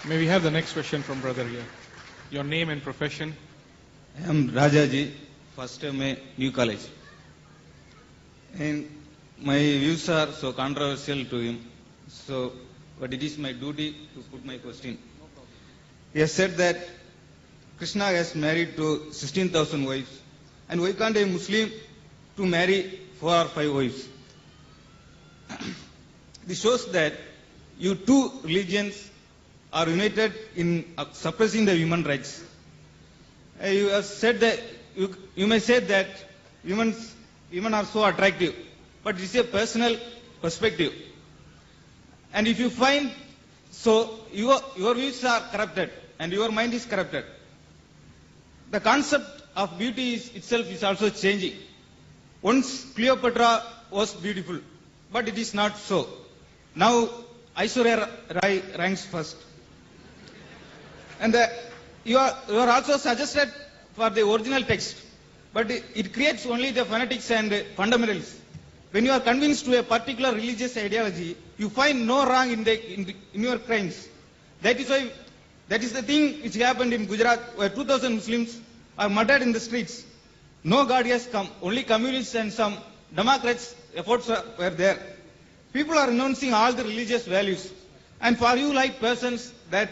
May we have the next question from brother here? Your name and profession? I am Rajaji, first time New College. And my views are so controversial to him. So, but it is my duty to put my question. He has said that Krishna has married to 16,000 wives. And why can't a Muslim to marry 4 or 5 wives? This shows that you two religions are united in suppressing the human rights. You have said that you may say that women are so attractive, but it is a personal perspective. And if you find so your views are corrupted and your mind is corrupted, the concept of beauty itself is also changing. Once Cleopatra was beautiful, but it is not so. Now Aishwarya Rai ranks first. And you are also suggested for the original text, but it creates only the fanatics and fundamentalists. When you are convinced to a particular religious ideology, you find no wrong in your crimes. That is the thing which happened in Gujarat, where 2,000 Muslims are murdered in the streets. No God has come, only communists and some Democrats' efforts were there. People are renouncing all the religious values. And for you like persons that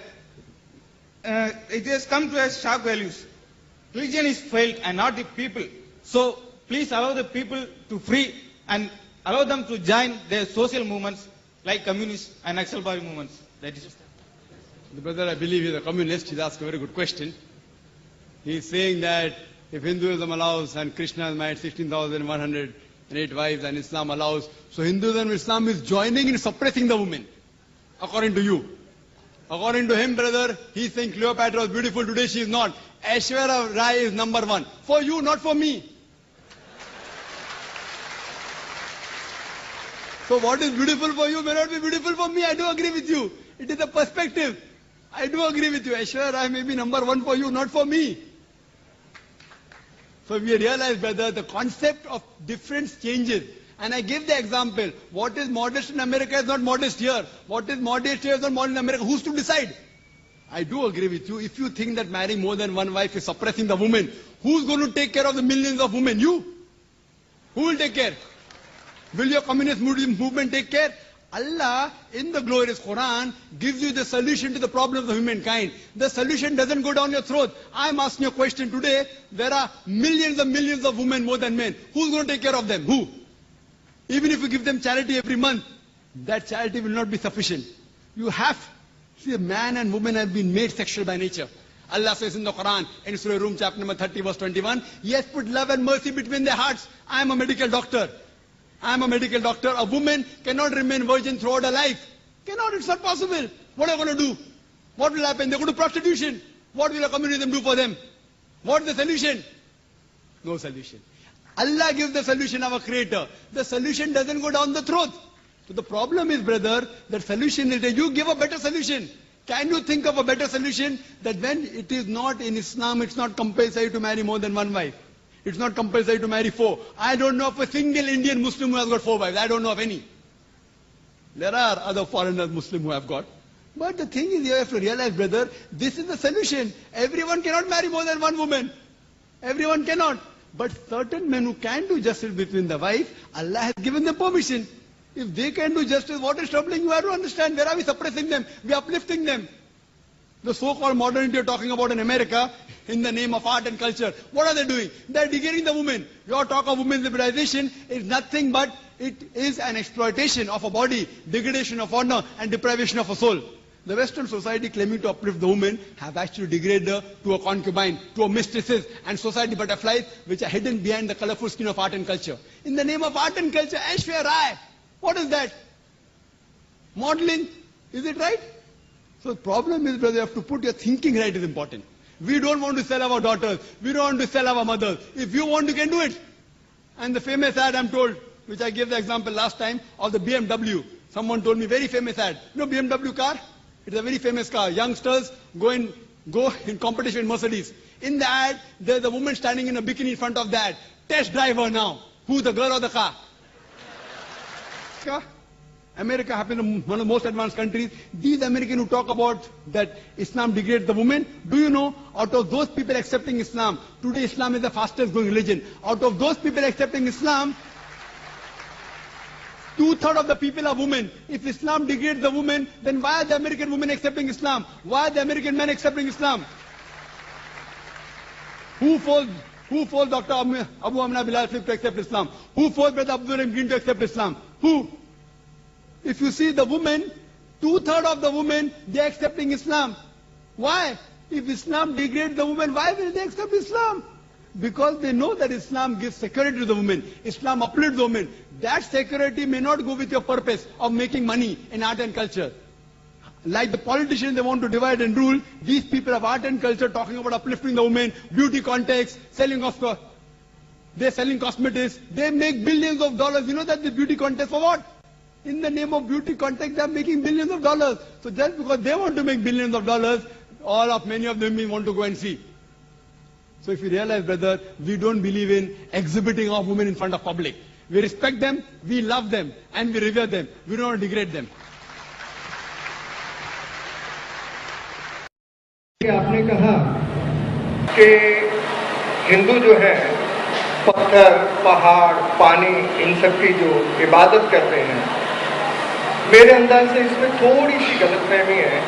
it has come to as shock values. Religion is failed and not the people. So please allow the people to free and allow them to join their social movements like communist and Naxalbari movements. That is. The brother, I believe, is a communist. He's asked a very good question. He's saying that if Hinduism allows and Krishna has married 16,108 wives and Islam allows, so Hinduism and Islam is joining in suppressing the women, according to you. According to him, brother, he's saying Cleopatra was beautiful, today she is not. Aishwarya Rai is number one. For you, not for me. So what is beautiful for you may not be beautiful for me. I do agree with you. It is a perspective. I do agree with you. Aishwarya Rai may be number one for you, not for me. So we realize, brother, the concept of difference changes. And I give the example, what is modest in America is not modest here. What is modest here is not modest in America. Who's to decide? I do agree with you. If you think that marrying more than one wife is suppressing the woman, who's going to take care of the millions of women? You? Who will take care? Will your communist movement take care? Allah, in the glorious Quran, gives you the solution to the problems of humankind. The solution doesn't go down your throat. I'm asking you a question today. There are millions and millions of women more than men. Who's going to take care of them? Who? Even if you give them charity every month, that charity will not be sufficient. You have, see, man and woman have been made sexual by nature. Allah says in the Quran, in Surah Rum, chapter number 30, verse 21, He has put love and mercy between their hearts. I am a medical doctor. I am a medical doctor. A woman cannot remain virgin throughout her life. Cannot, it's not possible. What are you going to do? What will happen? They go to prostitution. What will a communism do for them? What is the solution? No solution. Allah gives the solution, our creator. The solution doesn't go down the throat. So the problem is, brother, the solution is that you give a better solution. Can you think of a better solution? That when it is not in Islam, it's not compulsory to marry more than one wife. It's not compulsory to marry 4. I don't know of a single Indian Muslim who has got 4 wives. I don't know of any. There are other foreigners Muslim who have got. But the thing is, you have to realize, brother, this is the solution. Everyone cannot marry more than one woman. Everyone cannot. But certain men who can do justice between the wife, Allah has given them permission. If they can do justice, what is troubling? You have to understand, where are we suppressing them? We are uplifting them. The so-called modernity you're talking about in America, in the name of art and culture, what are they doing? They're degrading the woman. Your talk of women's liberalization is nothing but it is an exploitation of a body, degradation of honor and deprivation of a soul. The Western society claiming to uplift the woman have actually degraded her to a concubine, to a mistress and society butterflies which are hidden behind the colorful skin of art and culture. In the name of art and culture, Aishwarya Rai, what is that? Modeling, is it right? So the problem is, brother, you have to put your thinking right is important. We don't want to sell our daughters. We don't want to sell our mothers. If you want, you can do it. And the famous ad, I'm told, which I gave the example last time, of the BMW. Someone told me, very famous ad. You know BMW car? It's a very famous car. Youngsters go in competition with Mercedes. In the ad, there's a woman standing in a bikini in front of the ad. Test drive her now. Who, the girl or the car? America happens in one of the most advanced countries. These Americans who talk about that Islam degrades the women, do you know, out of those people accepting Islam, today Islam is the fastest growing religion. Out of those people accepting Islam, 2/3 of the people are women. If Islam degrades the women, then why are the American women accepting Islam? Why are the American men accepting Islam? Who forced Dr. Abu Amna Bilal to accept Islam? Who forced Brother Abdul Rahim Green to accept Islam? Who? If you see the women, 2/3 of the women, they are accepting Islam. Why? If Islam degrades the women, why will they accept Islam? Because they know that Islam gives security to the women. Islam uplifts the women. That security may not go with your purpose of making money in art and culture. Like the politicians, they want to divide and rule. These people of art and culture talking about uplifting the women, beauty contests, they're selling cosmetics. They make billions of dollars. You know that the beauty contest for what? In the name of beauty contest, they are making billions of dollars. So just because they want to make billions of dollars, many of them want to go and see. So if you realize, brother, we don't believe in exhibiting our women in front of public. We respect them, we love them, and we revere them. We don't want to degrade them. आपने कहा कि हिंदू जो है पत्थर, पहाड़, पानी, इन सब की जो इबादत करते हैं, मेरे अंदाज से इसमें थोड़ी सी गलतफहमी है।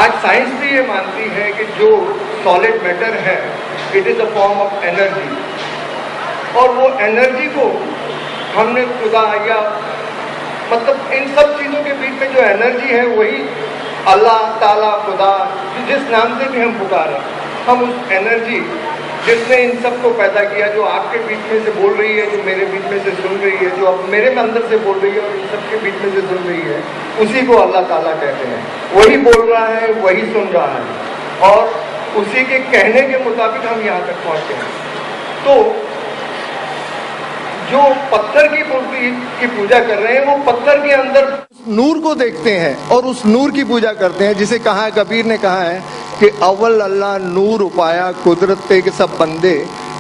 आज साइंस भी ये मानती है कि जो सॉलिड मैटर है, it is a form of energy, और वो एनर्जी को हमने खुदा या मतलब इन सब चीज़ों के बीच में जो एनर्जी है वही अल्लाह ताला, खुदा, जिस नाम से भी हम पुकारें, हम उस एनर्जी जिसने इन सब को पैदा किया, जो आपके बीच में से बोल रही है, जो मेरे बीच में से सुन रही है, जो अब मेरे अंदर से बोल रही है और इन सब के बीच में से सुन रही है, उसी को अल्लाह ताला कहते हैं। वही बोल रहा है, वही सुन रहा है, और उसी के कहने के मुताबिक हम यहाँ तक पहुँचते हैं। तो जो पत्थर की मूर्ति की पूजा कर रहे हैं, वो पत्थर के अंदर नूर को देखते हैं और उस नूर की पूजा करते हैं, जिसे कहा है, कबीर ने कहा है कि अव्वल अल्लाह नूर उपाया, कुदरत पे के सब बंदे,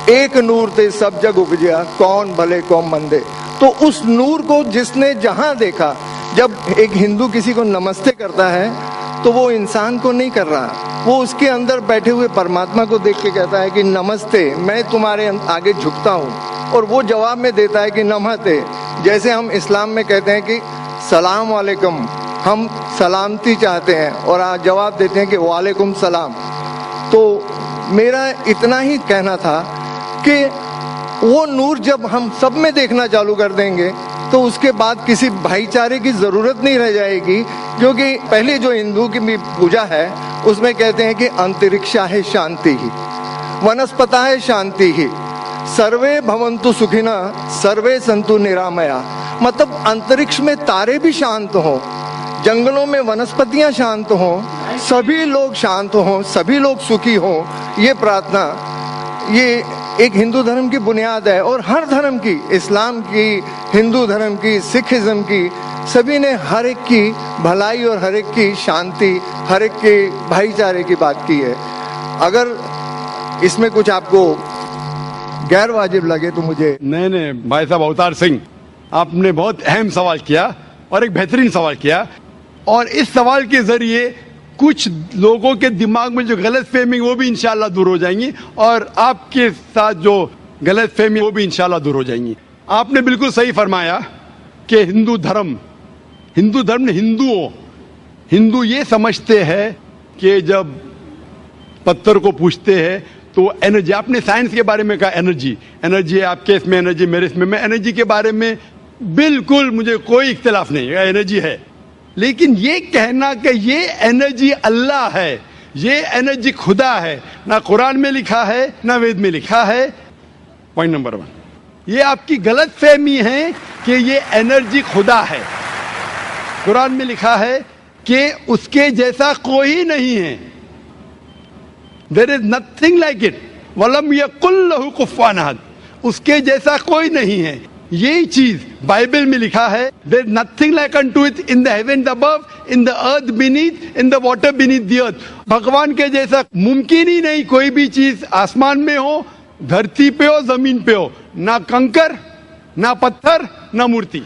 एक नूर ते सब जग उपजा, कौन भले कौन मंदे। तो उस नूर को जिसने जहां देखा, जब एक हिंदू किसी को नमस्ते करता है तो वो इंसान को नहीं कर रहा, वो उसके अंदर बैठे हुए परमात्मा को देख के कहता है कि नमस्ते, मैं तुम्हारे आगे झुकता हूँ, और वो जवाब में देता है कि नमस्ते। जैसे हम इस्लाम में कहते हैं कि सलाम वालेकुम, हम सलामती चाहते हैं और आज जवाब देते हैं कि वालेकुम सलाम। तो मेरा इतना ही कहना था कि वो नूर जब हम सब में देखना चालू कर देंगे तो उसके बाद किसी भाईचारे की ज़रूरत नहीं रह जाएगी, क्योंकि पहले जो हिंदू की भी पूजा है उसमें कहते हैं कि अंतरिक्षा है शांति ही, वनस्पता है शांति ही, सर्वे भवन्तु सुखिना, सर्वे संतु निरामया। मतलब अंतरिक्ष में तारे भी शांत हों, जंगलों में वनस्पतियां शांत हों, सभी लोग शांत हों, सभी लोग सुखी हों, ये प्रार्थना, ये एक हिंदू धर्म की बुनियाद है। और हर धर्म की, इस्लाम की, हिंदू धर्म की, सिखिज्म की, सभी ने हर एक की भलाई और हर एक की शांति, हर एक के भाईचारे की बात की है। अगर इसमें कुछ आपको गैर वाजिब लगे तो मुझे। नहीं, भाई साहब अवतार सिंह, आपने बहुत अहम सवाल किया और एक बेहतरीन सवाल किया, और इस सवाल के जरिए कुछ लोगों के दिमाग में जो गलतफहमी वो भी इंशाल्लाह दूर हो जाएंगी, और आपके साथ जो गलतफहमी वो भी इंशाल्लाह दूर हो जाएंगी। आपने बिल्कुल सही फरमाया कि हिंदू धर्म ने हिंदू ये समझते हैं कि जब पत्थर को पूछते हैं तो एनर्जी, आपने साइंस के बारे में कहा एनर्जी है, आपके इसमें एनर्जी, मेरे इसमें, मैं एनर्जी के बारे में बिल्कुल मुझे कोई इख्तिलाफ नहीं है, एनर्जी है। लेकिन ये कहना कि ये एनर्जी अल्लाह है, ये एनर्जी खुदा है, ना कुरान में लिखा है ना वेद में लिखा है। पॉइंट नंबर 1, ये आपकी गलत फहमी है कि ये एनर्जी खुदा है। कुरान में लिखा है कि उसके जैसा कोई नहीं है, there is nothing like it, वलम यकुल लहू कुफुवन अहद, उसके जैसा कोई नहीं है। यही चीज बाइबल में लिखा है, there is nothing like unto it in the heaven above, in the earth beneath, in the water beneath the earth. भगवान के जैसा मुमकिन ही नहीं कोई भी चीज, आसमान में हो, धरती पे हो, जमीन पे हो, ना कंकर, ना पत्थर, ना मूर्ति।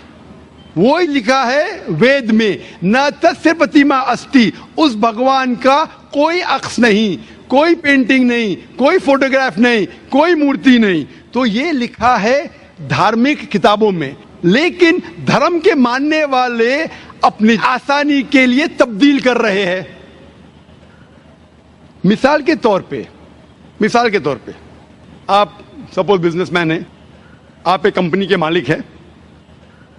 वो ही लिखा है वेद में, न तस्य प्रतिमा अस्ति, उस भगवान का कोई अक्स नहीं, कोई पेंटिंग नहीं, कोई फोटोग्राफ नहीं, कोई मूर्ति नहीं। तो ये लिखा है धार्मिक किताबों में, लेकिन धर्म के मानने वाले अपनी आसानी के लिए तब्दील कर रहे हैं। मिसाल के तौर पे आप सपोज बिजनेसमैन हैं, आप एक कंपनी के मालिक हैं,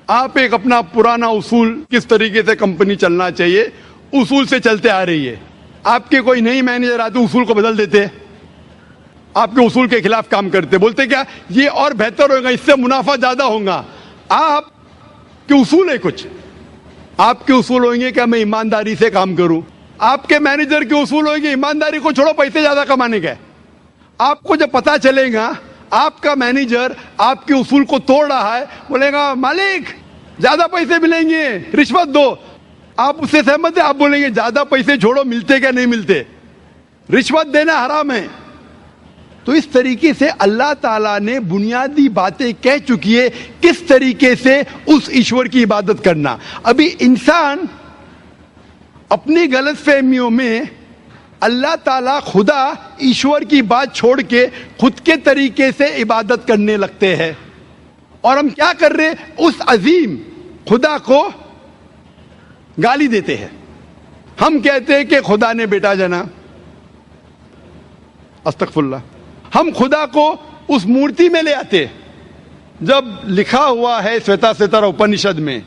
आप एक अपना पुराना उसूल, किस तरीके से कंपनी चलना चाहिए, उसूल से चलते आ रही है। आपके कोई नई मैनेजर आते उसूल को बदल देते, आपके उसूल के खिलाफ काम करते, बोलते क्या ये और बेहतर होगा, इससे मुनाफा ज्यादा होगा। आपके उसूल है कुछ, आपके उसूल होंगे क्या मैं ईमानदारी से काम करूं, आपके मैनेजर के उसूल होंगे ईमानदारी को छोड़ो पैसे ज्यादा कमाने के। आपको जब पता चलेगा आपका मैनेजर आपके उसूल को तोड़ रहा है, बोलेगा मालिक ज्यादा पैसे मिलेंगे, रिश्वत दो। आप उससे सहमत है? आप बोलेंगे ज्यादा पैसे छोड़ो, मिलते क्या नहीं मिलते, रिश्वत देना हराम है। तो इस तरीके से अल्लाह ताला ने बुनियादी बातें कह चुकी है किस तरीके से उस ईश्वर की इबादत करना। अभी इंसान अपनी गलतफहमियों में अल्लाह ताला खुदा ईश्वर की बात छोड़ के खुद के तरीके से इबादत करने लगते हैं। और हम क्या कर रहे, उस अजीम खुदा को गाली देते हैं। हम कहते हैं कि खुदा ने बेटा जना, अस्तगफुरुल्लाह। हम खुदा को उस मूर्ति में ले आते, जब लिखा हुआ है श्वेताश्वेतर उपनिषद में,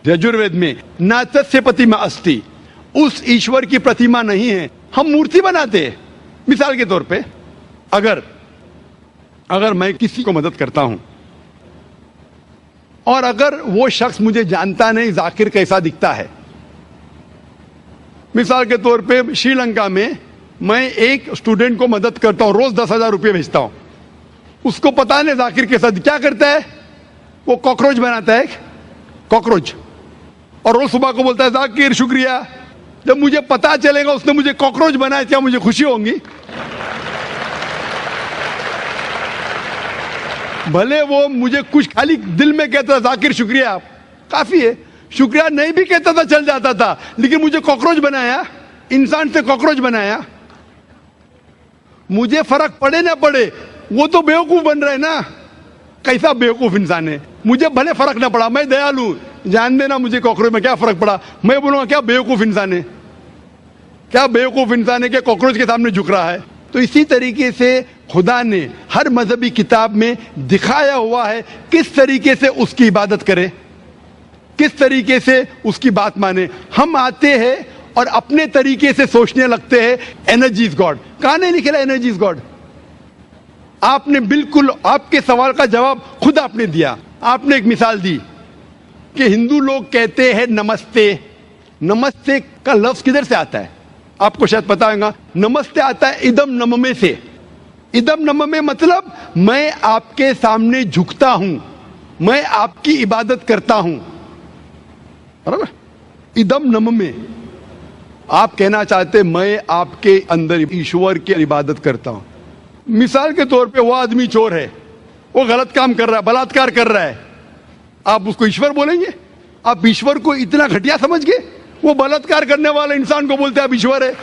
यजुर्वेद में, न तस्य प्रतिमा अस्ति, उस ईश्वर की प्रतिमा नहीं है, हम मूर्ति बनाते हैं। मिसाल के तौर पे अगर मैं किसी को मदद करता हूं और अगर वो शख्स मुझे जानता नहीं जाकिर कैसा दिखता है, मिसाल के तौर पे श्रीलंका में मैं एक स्टूडेंट को मदद करता हूं, रोज 10,000 रुपये भेजता हूं, उसको पता नहीं जाकिर कैसा, क्या करता है वो कॉकरोच बनाता है, कॉकरोच, और रोज सुबह को बोलता है जाकिर शुक्रिया। जब मुझे पता चलेगा उसने मुझे कॉकरोच बनाया, क्या मुझे खुशी होगी? भले वो मुझे कुछ खाली दिल में कहता जाकिर शुक्रिया, काफी है, शुक्रिया नहीं भी कहता था चल जाता था, लेकिन मुझे कॉकरोच बनाया, इंसान से कॉकरोच बनाया। मुझे फर्क पड़े ना पड़े, वो तो बेवकूफ बन रहा है ना। कैसा बेवकूफ इंसान है, मुझे भले फर्क ना पड़ा, मैं दयालु, जान देना मुझे कॉकरोच में क्या फर्क पड़ा, मैं बोलूंगा क्या बेवकूफ इंसान है, क्या बेवकूफ इंसान है कि कॉकरोच के सामने झुक रहा है। तो इसी तरीके से खुदा ने हर मजहबी किताब में दिखाया हुआ है किस तरीके से उसकी इबादत करे, किस तरीके से उसकी बात माने। हम आते हैं और अपने तरीके से सोचने लगते हैं एनर्जी इज गॉड। कहां नहीं लिखेला एनर्जी इज गॉड? आपने बिल्कुल आपके सवाल का जवाब खुद आपने दिया। आपने एक मिसाल दी कि हिंदू लोग कहते हैं नमस्ते। नमस्ते का लफ्ज किधर से आता है आपको शायद पता होगा। नमस्ते आता है इदम नममे से। इदम नममे मतलब मैं आपके सामने झुकता हूं, मैं आपकी इबादत करता हूं, बराबर। इदम नममे, आप कहना चाहते मैं आपके अंदर ईश्वर की इबादत करता हूं। मिसाल के तौर पे वो आदमी चोर है, वो गलत काम कर रहा है, बलात्कार कर रहा है, आप उसको ईश्वर बोलेंगे? आप ईश्वर को इतना घटिया समझ गए? वो बलात्कार करने वाले इंसान को बोलते हैं आप ईश्वर है।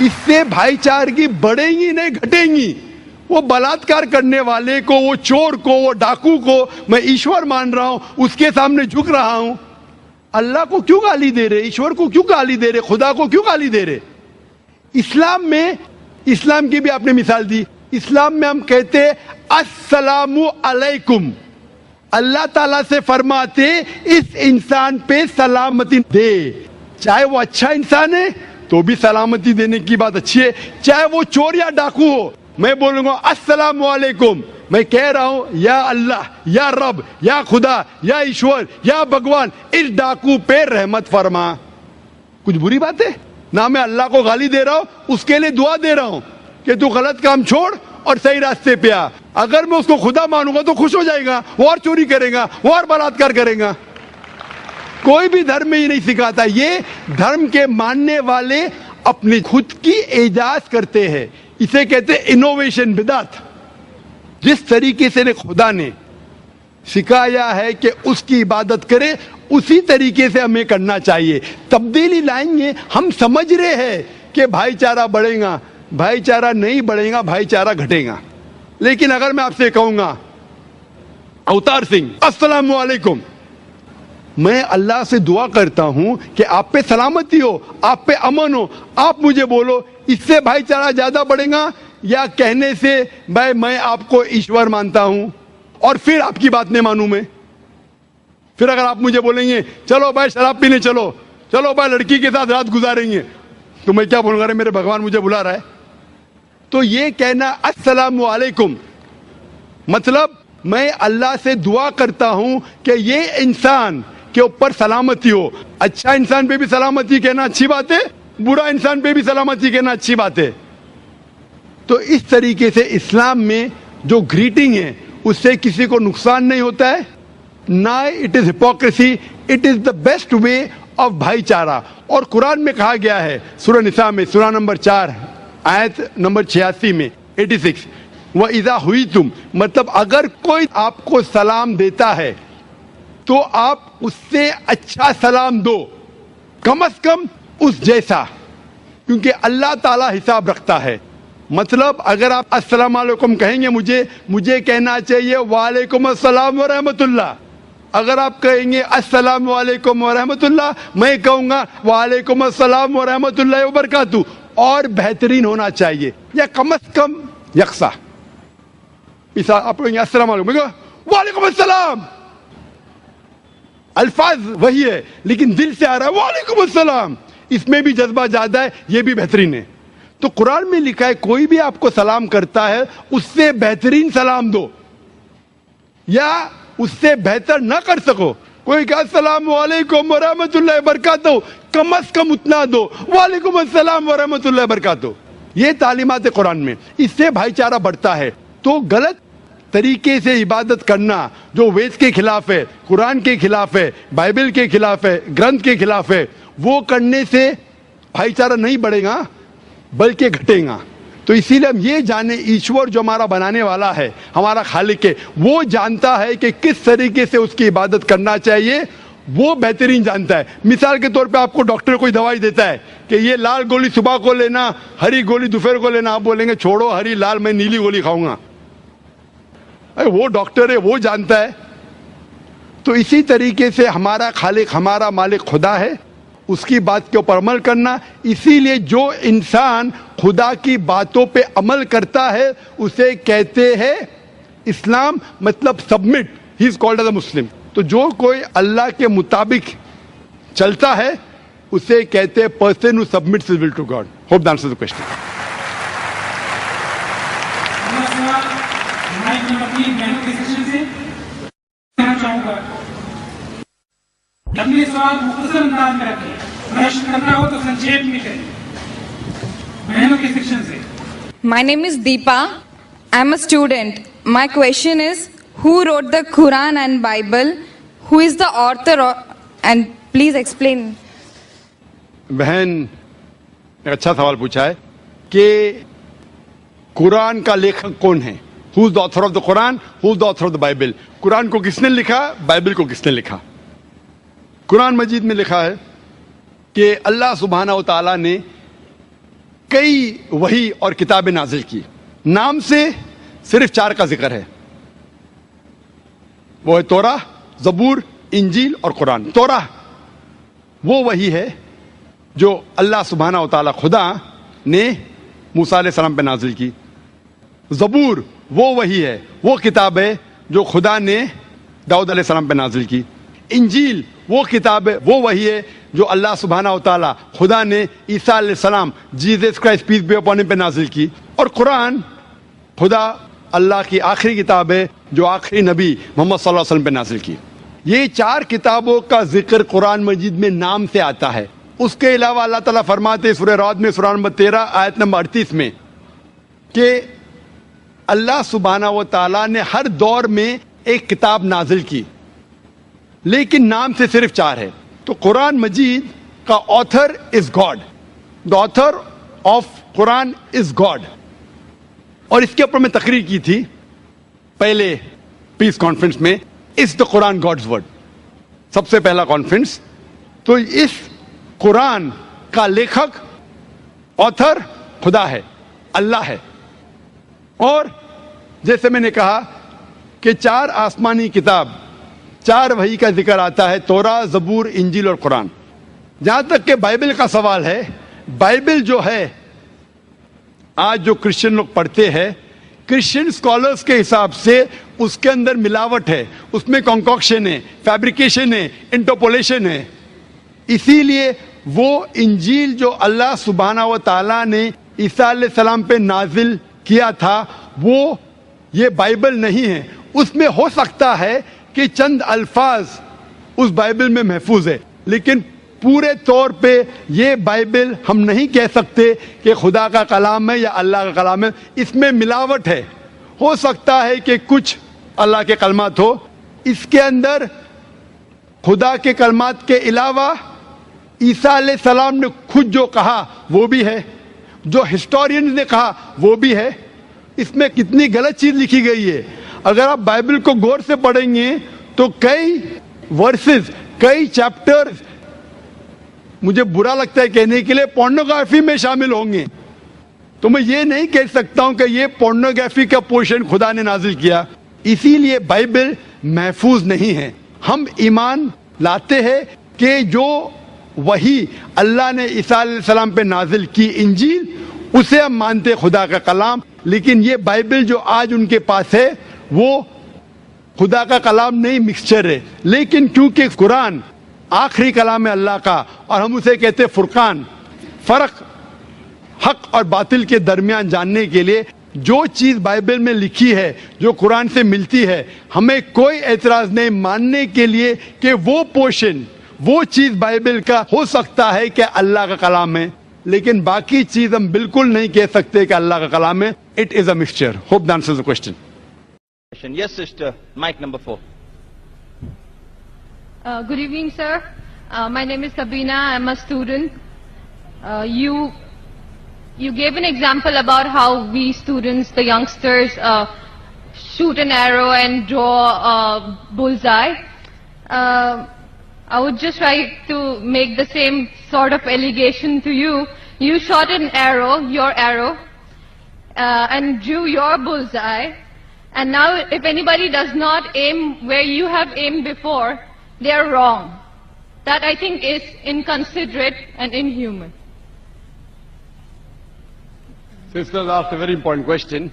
इससे भाईचारगी बढ़ेगी नहीं घटेगी। वो बलात्कार करने वाले को, वो चोर को, वो डाकू को मैं ईश्वर मान रहा हूं, उसके सामने झुक रहा हूं। अल्लाह को क्यों गाली दे रहे, ईश्वर को क्यों गाली दे रहे, खुदा को क्यों गाली दे रहे? इस्लाम में, इस्लाम की भी आपने मिसाल दी, इस्लाम में हम कहते हैं अस्सलामु अलैकुम। अल्लाह ताला से फरमाते इस इंसान पे सलामती दे, चाहे वो अच्छा इंसान है तो भी सलामती देने की बात अच्छी है, चाहे वो चोर या डाकू हो। मैं बोलूंगा अस्सलामु अलैकुम, मैं कह रहा हूं या अल्लाह, या रब, या खुदा, या ईश्वर, या भगवान, इस डाकू पे रहमत फरमा। कुछ बुरी बात है ना? मैं अल्लाह को गाली दे रहा हूं, उसके लिए दुआ दे रहा हूं कि तू गलत काम छोड़ और सही रास्ते पे आ। अगर मैं उसको खुदा मानूंगा तो खुश हो जाएगा, वो और चोरी करेगा, वो और बलात्कार करेगा। कोई भी धर्म में ही नहीं सिखाता। ये धर्म के मानने वाले अपनी खुद की इजाज करते हैं, इसे कहते हैं इनोवेशन, बिदात। जिस तरीके से खुदा ने सिखाया है कि उसकी इबादत करे, उसी तरीके से हमें करना चाहिए। तब्दीली लाएंगे, हम समझ रहे हैं कि भाईचारा बढ़ेगा, भाईचारा नहीं बढ़ेगा, भाईचारा घटेगा। लेकिन अगर मैं आपसे कहूंगा अवतार सिंह अस्सलाम वालेकुम, मैं अल्लाह से दुआ करता हूं कि आप पे सलामती हो, आप पे अमन हो, आप मुझे बोलो इससे भाईचारा ज्यादा बढ़ेगा या कहने से भाई मैं आपको ईश्वर मानता हूं और फिर आपकी बात नहीं मानूं मैं? फिर अगर आप मुझे बोलेंगे चलो भाई शराब पीने चलो, चलो भाई लड़की के साथ रात गुजारेंगे, तो मैं क्या बोलूंगा? अरे मेरे भगवान मुझे बुला रहा है। तो ये कहना अस्सलाम वालेकुम मतलब मैं अल्लाह से दुआ करता हूं कि ये इंसान के ऊपर सलामती हो। अच्छा इंसान पे भी सलामती कहना अच्छी बात है, बुरा इंसान पे भी सलामती कहना अच्छी बात है। तो इस तरीके से इस्लाम में जो ग्रीटिंग है उससे किसी को नुकसान नहीं होता है, ना it is hypocrisy, it is the best way of भाईचारा। और कुरान में कहा गया है सूरह निसा में सूरह नंबर 4 आयत नंबर 86 में 86, वह इज़ा हुई तुम मतलब अगर कोई आपको सलाम देता है तो आप उससे अच्छा सलाम दो, कम से कम उस जैसा, क्योंकि अल्लाह ताला हिसाब रखता है। मतलब अगर आप अस्सलाम वालेकुम कहेंगे, मुझे कहना चाहिए वालेकुम अस्सलाम व रहमतुल्लाह। अगर आप कहेंगे अस्सलाम वालेकुम व रहमतुल्लाह, मैं कहूंगा वालेकुम अस्सलाम व रहमतुल्लाह व बरकातहू, और बेहतरीन होना चाहिए या कम से कम यकसा। मिसाल आप कहेंगे अस्सलाम वालेकुम, वालेकुम अस्सलाम, अल्फाज वही है लेकिन दिल से आ रहा है वालेकुम अस्सलाम, इसमें भी जज्बा ज्यादा है, ये भी बेहतरीन है। तो कुरान में लिखा है कोई भी आपको सलाम करता है उससे बेहतरीन सलाम दो, या उससे बेहतर ना कर सको, कोई कहा अस्सलाम वालेकुम व रहमतुल्लाहि व बरकातहू, कम से कम उतना दो, वालेकुम अस्सलाम व रहमतुल्लाहि व बरकातहू। ये तालीमात है कुरान में, इससे भाईचारा बढ़ता है। तो गलत तरीके से इबादत करना जो वेद के खिलाफ है, कुरान के खिलाफ है, बाइबल के खिलाफ है, ग्रंथ के खिलाफ है, वो करने से भाईचारा नहीं बढ़ेगा बल्कि घटेगा। तो इसीलिए हम ये जाने ईश्वर जो हमारा बनाने वाला है, हमारा खालिक है, वो जानता है कि किस तरीके से उसकी इबादत करना चाहिए, वो बेहतरीन जानता है। मिसाल के तौर पे आपको डॉक्टर कोई दवाई देता है कि ये लाल गोली सुबह को लेना, हरी गोली दोपहर को लेना, आप बोलेंगे छोड़ो हरी लाल, मैं नीली गोली खाऊंगा। अरे वो डॉक्टर है, वो जानता है। तो इसी तरीके से हमारा खालिक, हमारा मालिक खुदा है, उसकी बात के ऊपर अमल करना। इसीलिए जो इंसान खुदा की बातों पे अमल करता है उसे कहते हैं इस्लाम, मतलब submit, he is called as a Muslim. तो जो कोई अल्लाह के मुताबिक चलता है उसे कहते हैं person who submits his will to God. Hope that answers the question. अपने सवाल मुख्तसर अंदाज में रखें, प्रश्न करना हो तो संक्षेप में करें। बहनों के सेक्शन से। My name is Deepa. I'm a student. My question is, who wrote the Quran and Bible? Who is the author? And please explain. बहन ने अच्छा सवाल पूछा है कि कुरान का लेखक कौन है? Who is the author of the Quran? Who is the author of the Bible? Quran को किसने लिखा, बाइबल को किसने लिखा? कुरान मजीद में लिखा है कि अल्लाह सुब्हाना व तआला ने कई वही और किताबें नाजिल की। नाम से सिर्फ 4 का जिक्र है, वो है तौरा, ज़बूर, इंजील और कुरान। तौरा वो वही है जो अल्लाह सुब्हाना व तआला खुदा ने मूसा अलैहि सलाम पे नाजिल की। ज़बूर वो वही है, वो किताब है जो खुदा ने दाऊद अलैहि सलाम पे नाजिल की। इंजील वो किताब है, वो वही है जो अल्लाह सुब्हाना व तआला खुदा ने ईसा अलैहि सलाम, Jesus Christ peace be upon him पे नाजिल की। और कुरान खुदा अल्लाह की आखिरी किताब है जो आखिरी नबी मोहम्मद सल्लल्लाहु अलैहि वसल्लम पे नाजिल की। ये 4 किताबों का जिक्र कुरान मजीद में नाम से आता है। उसके अलावा अल्लाह ताला फरमाते सूरह राद में सूरह नंबर 13 आयत नंबर 38 में कि अल्लाह सुब्हाना व तआला ने हर दौर में एक किताब नाजिल की, लेकिन नाम से सिर्फ 4 है। तो कुरान मजीद का author is God, the author of Quran is God. और इसके ऊपर मैं तकरीर की थी पहले पीस कॉन्फ्रेंस में Is the Quran God's word? सबसे पहला कॉन्फ्रेंस. तो इस कुरान का लेखक, ऑथर खुदा है, अल्लाह है. और जैसे मैंने कहा कि 4 आसमानी किताब, 4 वही का जिक्र आता है, तौरा, ज़बूर, इंजील और कुरान. जहां तक कि बाइबल का सवाल है, बाइबल जो है आज जो क्रिश्चियन लोग पढ़ते हैं, क्रिश्चियन स्कॉलर्स के हिसाब से उसके अंदर मिलावट है, उसमें कॉन्कॉक्शन है, फैब्रिकेशन है, इंटरपोलेशन है. इसीलिए वो इंजील जो अल्लाह सुब्हाना व तआला ने ईसा अलैहिस्सलाम पे नाजिल किया था, वो ये बाइबल नहीं है. उसमें हो सकता है कि चंद अल्फाज उस बाइबल में महफूज है, लेकिन पूरे तौर पे ये बाइबल हम नहीं कह सकते कि खुदा का कलाम है या अल्लाह का कलाम है. इसमें मिलावट है. हो सकता है कि कुछ अल्लाह के कलमात हो, इसके अंदर खुदा के कलमात के अलावा ईसा अलैहिस्सलाम ने खुद जो कहा वो भी है, जो हिस्टोरियन ने कहा वो भी है. इसमें कितनी गलत चीज लिखी गई है. अगर आप बाइबल को गौर से पढ़ेंगे तो कई वर्सेस, कई चैप्टर, मुझे बुरा लगता है कहने के लिए, पोर्नोग्राफी में शामिल होंगे. तो मैं ये नहीं कह सकता हूं कि ये पोर्नोग्राफी का पोर्शन खुदा ने नाजिल किया. इसीलिए बाइबल महफूज नहीं है. हम ईमान लाते हैं कि जो वही अल्लाह ने ईसा अलैहिस्सलाम पे नाजिल की इंजील, उसे हम मानते खुदा का कलाम. लेकिन ये बाइबल जो आज उनके पास है वो खुदा का कलाम नहीं, मिक्सचर है. लेकिन क्योंकि कुरान आखिरी कलाम है अल्लाह का और हम उसे कहते फुरकान, फर्क हक और बातिल के दरमियान जानने के लिए जो चीज बाइबल में लिखी है, जो कुरान से मिलती है, हमें कोई एतराज नहीं मानने के लिए कि वो पोर्शन, वो चीज बाइबल का हो सकता है कि अल्लाह का कलाम है, लेकिन बाकी चीज हम बिल्कुल नहीं कह सकते कि अल्लाह का कलाम है. It is a mixture. Hope that answers the question. Yes, sister. Mic number 4. Good evening, sir. My name is Sabina. I'm a student. You gave an example about how we students, the youngsters, shoot an arrow and draw a bullseye. I would just like to make the same sort of allegation to you. You shot an arrow, your arrow, and drew your bullseye. And now if anybody does not aim where you have aimed before, they are wrong. That I think is inconsiderate and inhuman. Sisters asked a very important question.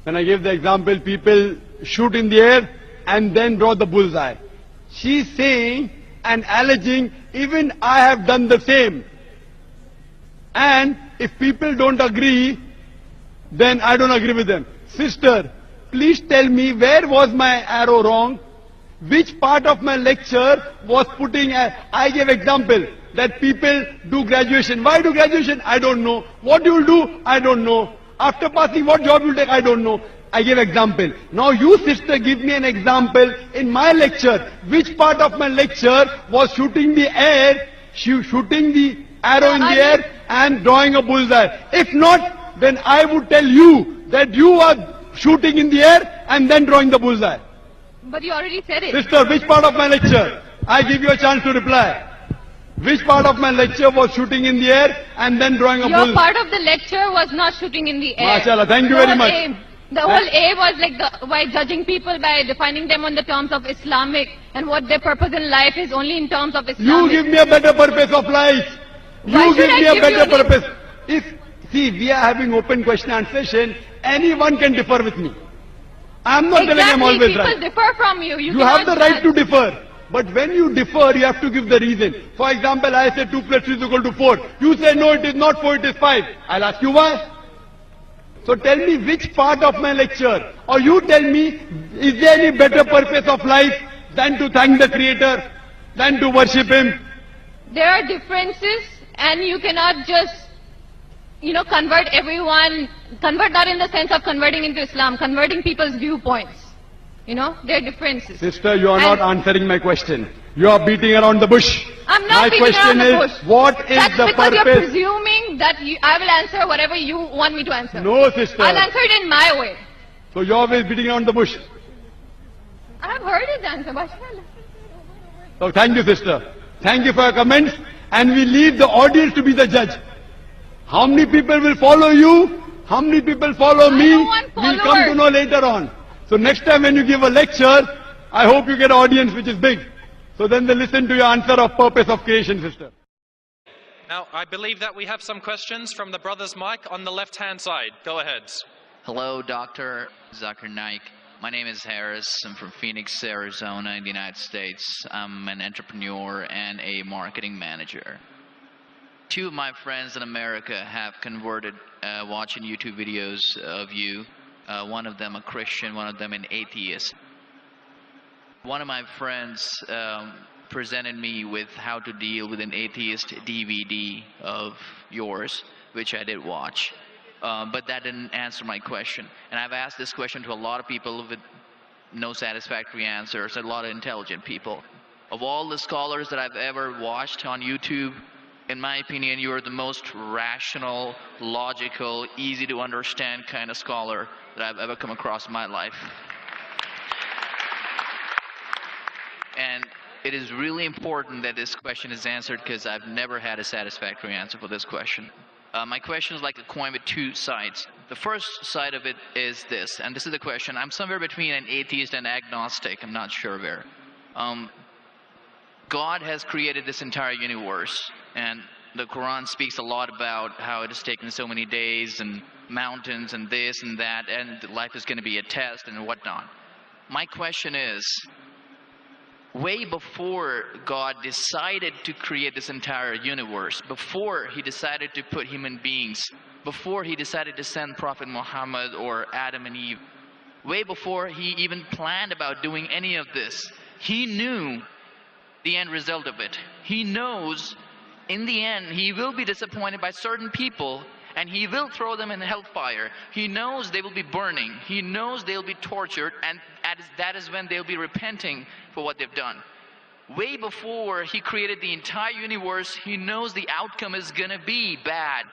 When I gave the example, people shoot in the air and then draw the bullseye. She's saying and alleging, even I have done the same. And if people don't agree, then I don't agree with them. Sister, please tell me, where was my arrow wrong? Which part of my lecture was putting I gave example that people do graduation. Why do graduation? I don't know. What you will do? I don't know. After passing, what job you will take? I don't know. I gave example. Now you, sister, give me an example in my lecture. Which part of my lecture was shooting the air, shooting the arrow in the air and drawing a bullseye? If not, then I would tell you that you are shooting in the air and then drawing the bullseye. But you already said it. Sister, which part of my lecture? I give you a chance to reply. Which part of my lecture was shooting in the air and then drawing a bullseye? Your part of the lecture was not shooting in the air. MashaAllah, thank you very much. The whole aim was like by judging people, by defining them on the terms of Islamic and what their purpose in life is only in terms of Islamic. You give me a better purpose of life. Why You should give I me a give better you purpose. See, we are having open question and session. Anyone can differ with me. I am not telling I am always people right. differ from you. You have the right to differ. But when you differ, you have to give the reason. For example, I say 2 plus 3 is equal to 4. You say no, it is not 4, it is 5. I'll ask you why. So tell me which part of my lecture, or you tell me, is there any better purpose of life than to thank the Creator, than to worship Him? There are differences, and you cannot just, convert everyone, convert not in the sense of converting into Islam, converting people's viewpoints. There are differences. Sister, you are not answering my question. You are beating around the bush. I'm not beating around the bush. What is That's the because purpose? you're presuming that I will answer whatever you want me to answer. No, sister. I'll answer it in my way. So you're always beating around the bush. I have heard his answer, but So thank you, sister. Thank you for your comments. And we leave the audience to be the judge. How many people will follow you? How many people follow me? don't want We'll come to followers. know later on. So next time when you give a lecture, I hope you get an audience which is big. So then they listen to your answer of purpose of creation, sister. Now, I believe that we have some questions from the brother's mic on the left-hand side. Go ahead. Hello, Dr. Zakir Naik. My name is Harris. I'm from Phoenix, Arizona, in the United States. I'm an entrepreneur and a marketing manager. Two of my friends in America have converted watching YouTube videos of you. One of them a Christian, one of them an atheist. One of my friends presented me with how to deal with an atheist DVD of yours, which I did watch. But that didn't answer my question. And I've asked this question to a lot of people with no satisfactory answers, a lot of intelligent people. Of all the scholars that I've ever watched on YouTube, in my opinion, you are the most rational, logical, easy to understand kind of scholar that I've ever come across in my life. And it is really important that this question is answered because I've never had a satisfactory answer for this question. My question is like a coin with two sides. The first side of it is this, and this is the question. I'm somewhere between an atheist and agnostic. I'm not sure where. God has created this entire universe, and the Quran speaks a lot about how it has taken so many days and mountains and this and that, and life is going to be a test and whatnot. My question is, way before God decided to create this entire universe, before he decided to put human beings, before he decided to send Prophet Muhammad or Adam and Eve, way before he even planned about doing any of this, he knew the end result of it. He knows in the end he will be disappointed by certain people and he will throw them in hellfire. He knows they will be burning. He knows they'll be tortured, and that is when they'll be repenting for what they've done. Way before he created the entire universe, he knows the outcome is gonna be bad.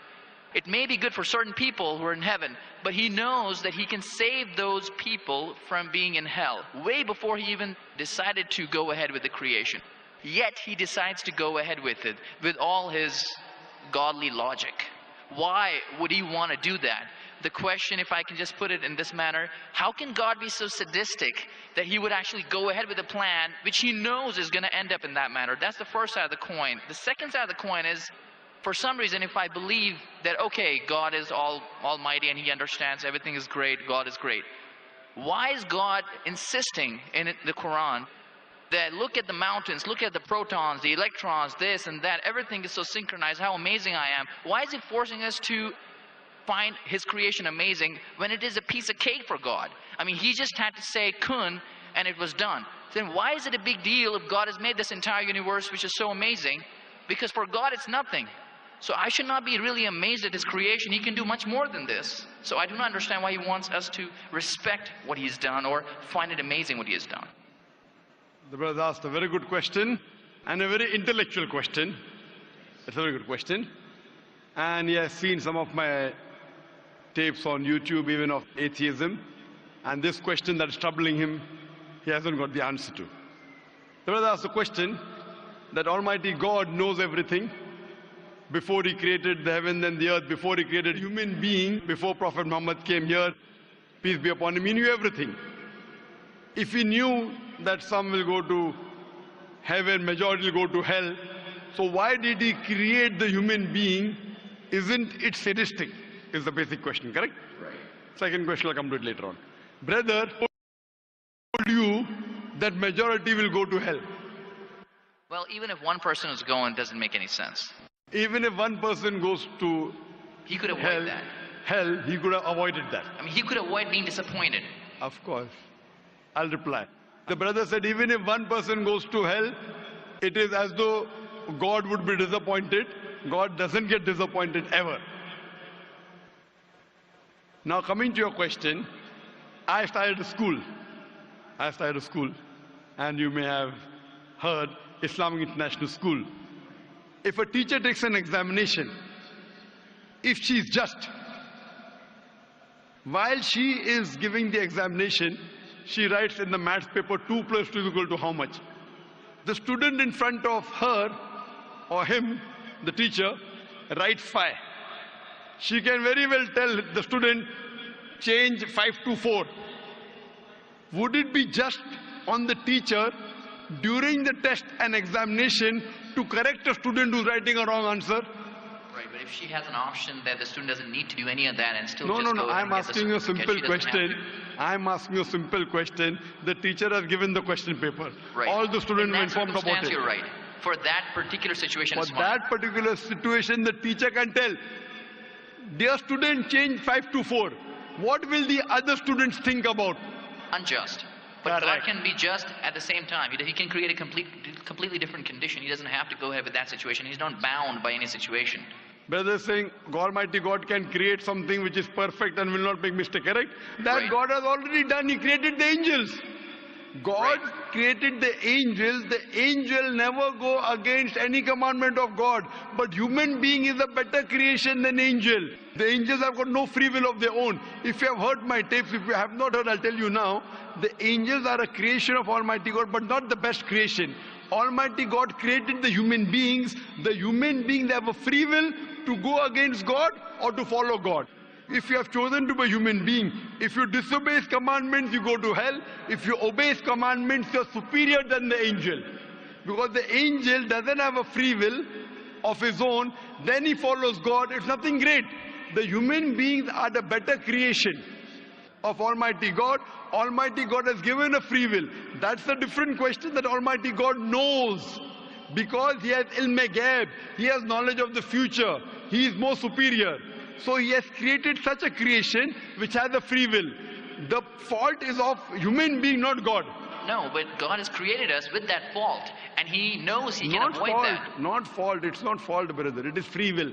It may be good for certain people who are in heaven, but he knows that he can save those people from being in hell. Way before he even decided to go ahead with the creation. Yet he decides to go ahead with it, with all his godly logic. Why would he want to do that? The question, if I can just put it in this manner, how can God be so sadistic that he would actually go ahead with a plan which he knows is going to end up in that manner? That's the first side of the coin. The second side of the coin is, for some reason, if I believe that, okay, God is almighty and he understands everything is great, God is great. Why is God insisting in the Quran that look at the mountains, look at the protons, the electrons, this and that, everything is so synchronized, how amazing I am. Why is he forcing us to find his creation amazing when it is a piece of cake for God? I mean, he just had to say kun and it was done. Then why is it a big deal if God has made this entire universe which is so amazing? Because for God it's nothing. So I should not be really amazed at his creation. He can do much more than this. So I do not understand why he wants us to respect what he's done or find it amazing what he has done. The brother asked a very good question and a very intellectual question. It's a very good question. And he has seen some of my tapes on YouTube, even of atheism. And this question that is troubling him, he hasn't got the answer to. The brother asked a question that Almighty God knows everything. Before he created the heaven and the earth, before he created human being, before Prophet Muhammad came here, peace be upon him, he knew everything. If he knew that some will go to heaven, majority will go to hell, so why did he create the human being? Isn't it sadistic? Is the basic question, correct? Right. Second question, I'll come to it later on. Brother told you that majority will go to hell. Well, even if one person is going, it doesn't make any sense. Even if one person goes to he could avoid that. Hell, he could have avoided that. I mean, he could avoid being disappointed. Of course. I'll reply. The brother said, even if one person goes to hell, it is as though God would be disappointed. God doesn't get disappointed ever. Now coming to your question, I started a school. And you may have heard Islamic International School. If a teacher takes an examination, if she is just, while she is giving the examination, she writes in the maths paper 2 plus 2 is equal to how much? The student in front of her or him, the teacher, writes 5. She can very well tell the student, change 5 to 4. Would it be just on the teacher during the test and examination to correct a student who's writing a wrong answer? Right, but if she has an option that the student doesn't need to do any of that and still No, just no, go I'm and get the asking you a certificate, simple she doesn't have question. to. I'm asking you a simple question. The teacher has given the question paper. Right. All the students In were that informed about circumstance, it. You're right. For that particular situation, For it's fine. that particular situation, the teacher can tell, dear student, change 5 to 4. What will the other students think about? Unjust. But God Correct. can be just at the same time. He can create a completely different condition. He doesn't have to go ahead with that situation. He's not bound by any situation. Brother is saying Almighty God can create something which is perfect and will not make mistake, correct? That Right. God has already done. He created the angels. God created the angels. The angel never go against any commandment of God. But human being is a better creation than angel. The angels have got no free will of their own. If you have heard my tapes, if you have not heard, I'll tell you now. The angels are a creation of Almighty God, but not the best creation. Almighty God created the human beings. The human beings have a free will to go against God or to follow God. If you have chosen to be a human being, if you disobey His commandments, you go to hell. If you obey His commandments, you're superior than the angel. Because the angel doesn't have a free will of his own, then he follows God. It's nothing great. The human beings are the better creation of Almighty God. Almighty God has given a free will. That's a different question that Almighty God knows. Because He has ilm-e-ghaib, He has knowledge of the future. He is more superior. So He has created such a creation which has a free will. The fault is of human being, not God. No, but God has created us with that fault. And He knows He can avoid that. Not fault. It's not fault, brother. It is free will.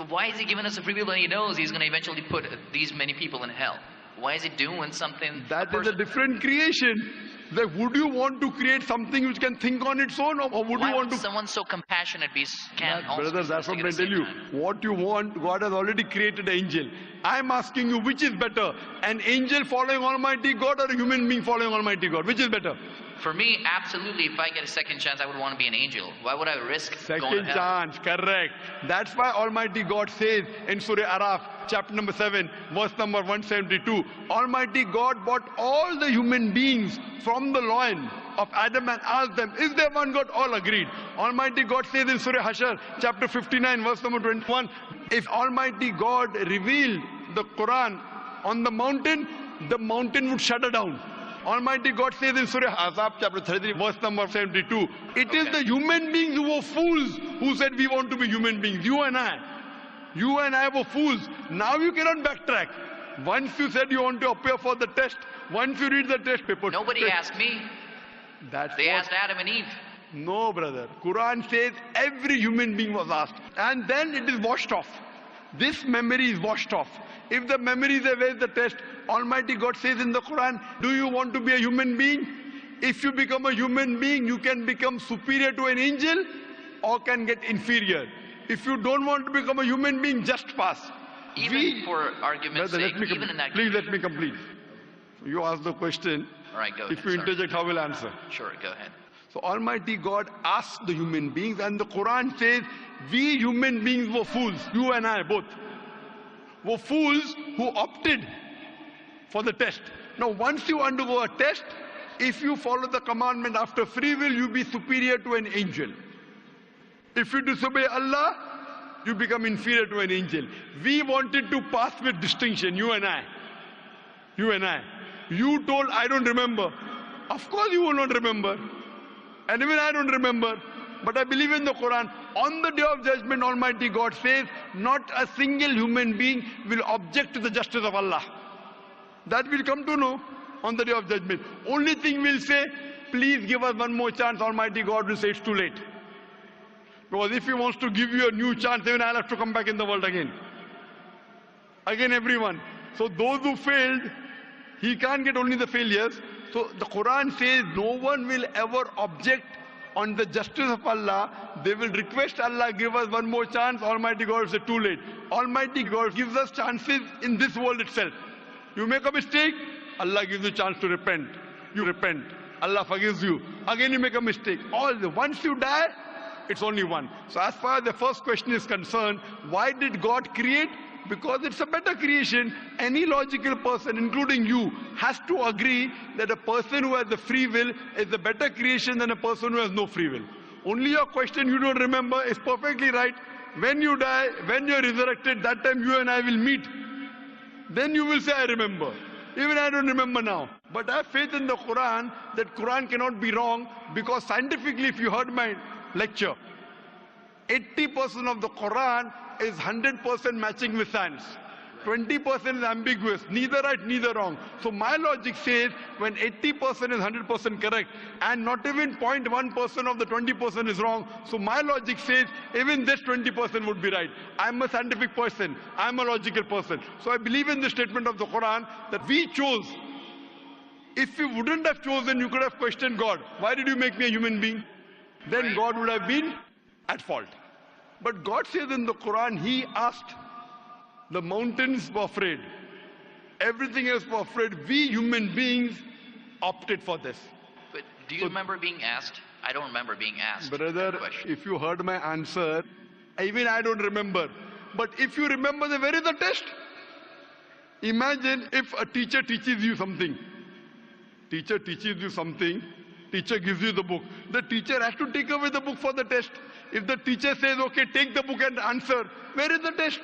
Why is He giving us a free will when He knows He's going to eventually put these many people in hell? Why is He doing something? That is a different creation. Like, would you want to create something which can think on its own, or would Why you want would to? someone so compassionate can also Brother, be that's what something I at the tell same you. time? What you want, God has already created an angel. I'm asking you, which is better? An angel following Almighty God or a human being following Almighty God? Which is better? For me, absolutely, if I get a second chance, I would want to be an angel. Why would I risk going to Second hell? chance, correct. That's why Almighty God says in Surah Araf, chapter number 7, verse number 172, Almighty God brought all the human beings from the loin of Adam and asked them, is there one God? All agreed. Almighty God says in Surah Hashar, chapter 59, verse number 21, if Almighty God revealed the Quran on the mountain would shudder down. Almighty God says in Surah Azab, chapter 33, verse number 72, it is the human beings who were fools who said we want to be human beings. You and I were fools. Now you cannot backtrack. Once you said you want to appear for the test, once you read the test paper. Nobody asked me. They asked Adam and Eve. No, brother. Quran says every human being was asked. And then it is washed off. This memory is washed off. If the memory is there, where is the test? Almighty God says in the Quran, do you want to be a human being? If you become a human being, you can become superior to an angel or can get inferior. If you don't want to become a human being, just pass. Even for argument's Brother, sake, even in that please let me complete. You ask the question. All right, go If ahead. you Sorry. interject, how will I answer? Sure, go ahead. So Almighty God asked the human beings, and the Quran says, we human beings were fools, you and I both, were fools who opted for the test. Now once you undergo a test, if you follow the commandment after free will, you be superior to an angel. If you disobey Allah, you become inferior to an angel. We wanted to pass with distinction, you and I. You and I. You told, I don't remember. Of course you will not remember. And even I don't remember. But I believe in the Quran. On the day of judgment, Almighty God says, not a single human being will object to the justice of Allah. That will come to know on the day of judgment. Only thing we'll say, please give us one more chance. Almighty God will say it's too late. Because if He wants to give you a new chance, then I'll have to come back in the world again. Again, everyone. So those who failed, He can't get only the failures. So the Quran says no one will ever object on the justice of Allah. They will request Allah, give us one more chance. Almighty God will say too late. Almighty God gives us chances in this world itself. You make a mistake, Allah gives you a chance to repent. you repent. Allah forgives you. Again you make a mistake. Once you die, it's only one. So as far as the first question is concerned, why did God create? Because it's a better creation. Any logical person, including you, has to agree that a person who has the free will is a better creation than a person who has no free will. Only your question you don't remember is perfectly right. When you die, when you're resurrected, that time you and I will meet. Then you will say, I remember. Even I don't remember now. But I have faith in the Quran that Quran cannot be wrong, because scientifically, if you heard my lecture, 80% of the Quran is 100% matching with science. 20% is ambiguous, neither right, neither wrong. So my logic says when 80% is 100% correct and not even 0.1% of the 20% is wrong, so my logic says even this 20% would be right. I'm a scientific person, I'm a logical person. So I believe in the statement of the Quran that we chose. If you wouldn't have chosen, you could have questioned God. Why did you make me a human being? Then God would have been at fault. But God says in the Quran, He asked, the mountains were afraid, everything else was afraid. We human beings opted for this. But do you remember being asked? I don't remember being asked. Brother, if you heard my answer, even I don't remember. But if you remember, where is the test? Imagine if a teacher teaches you something. Teacher teaches you something. Teacher gives you the book. The teacher has to take away the book for the test. If the teacher says, okay, take the book and answer, where is the test?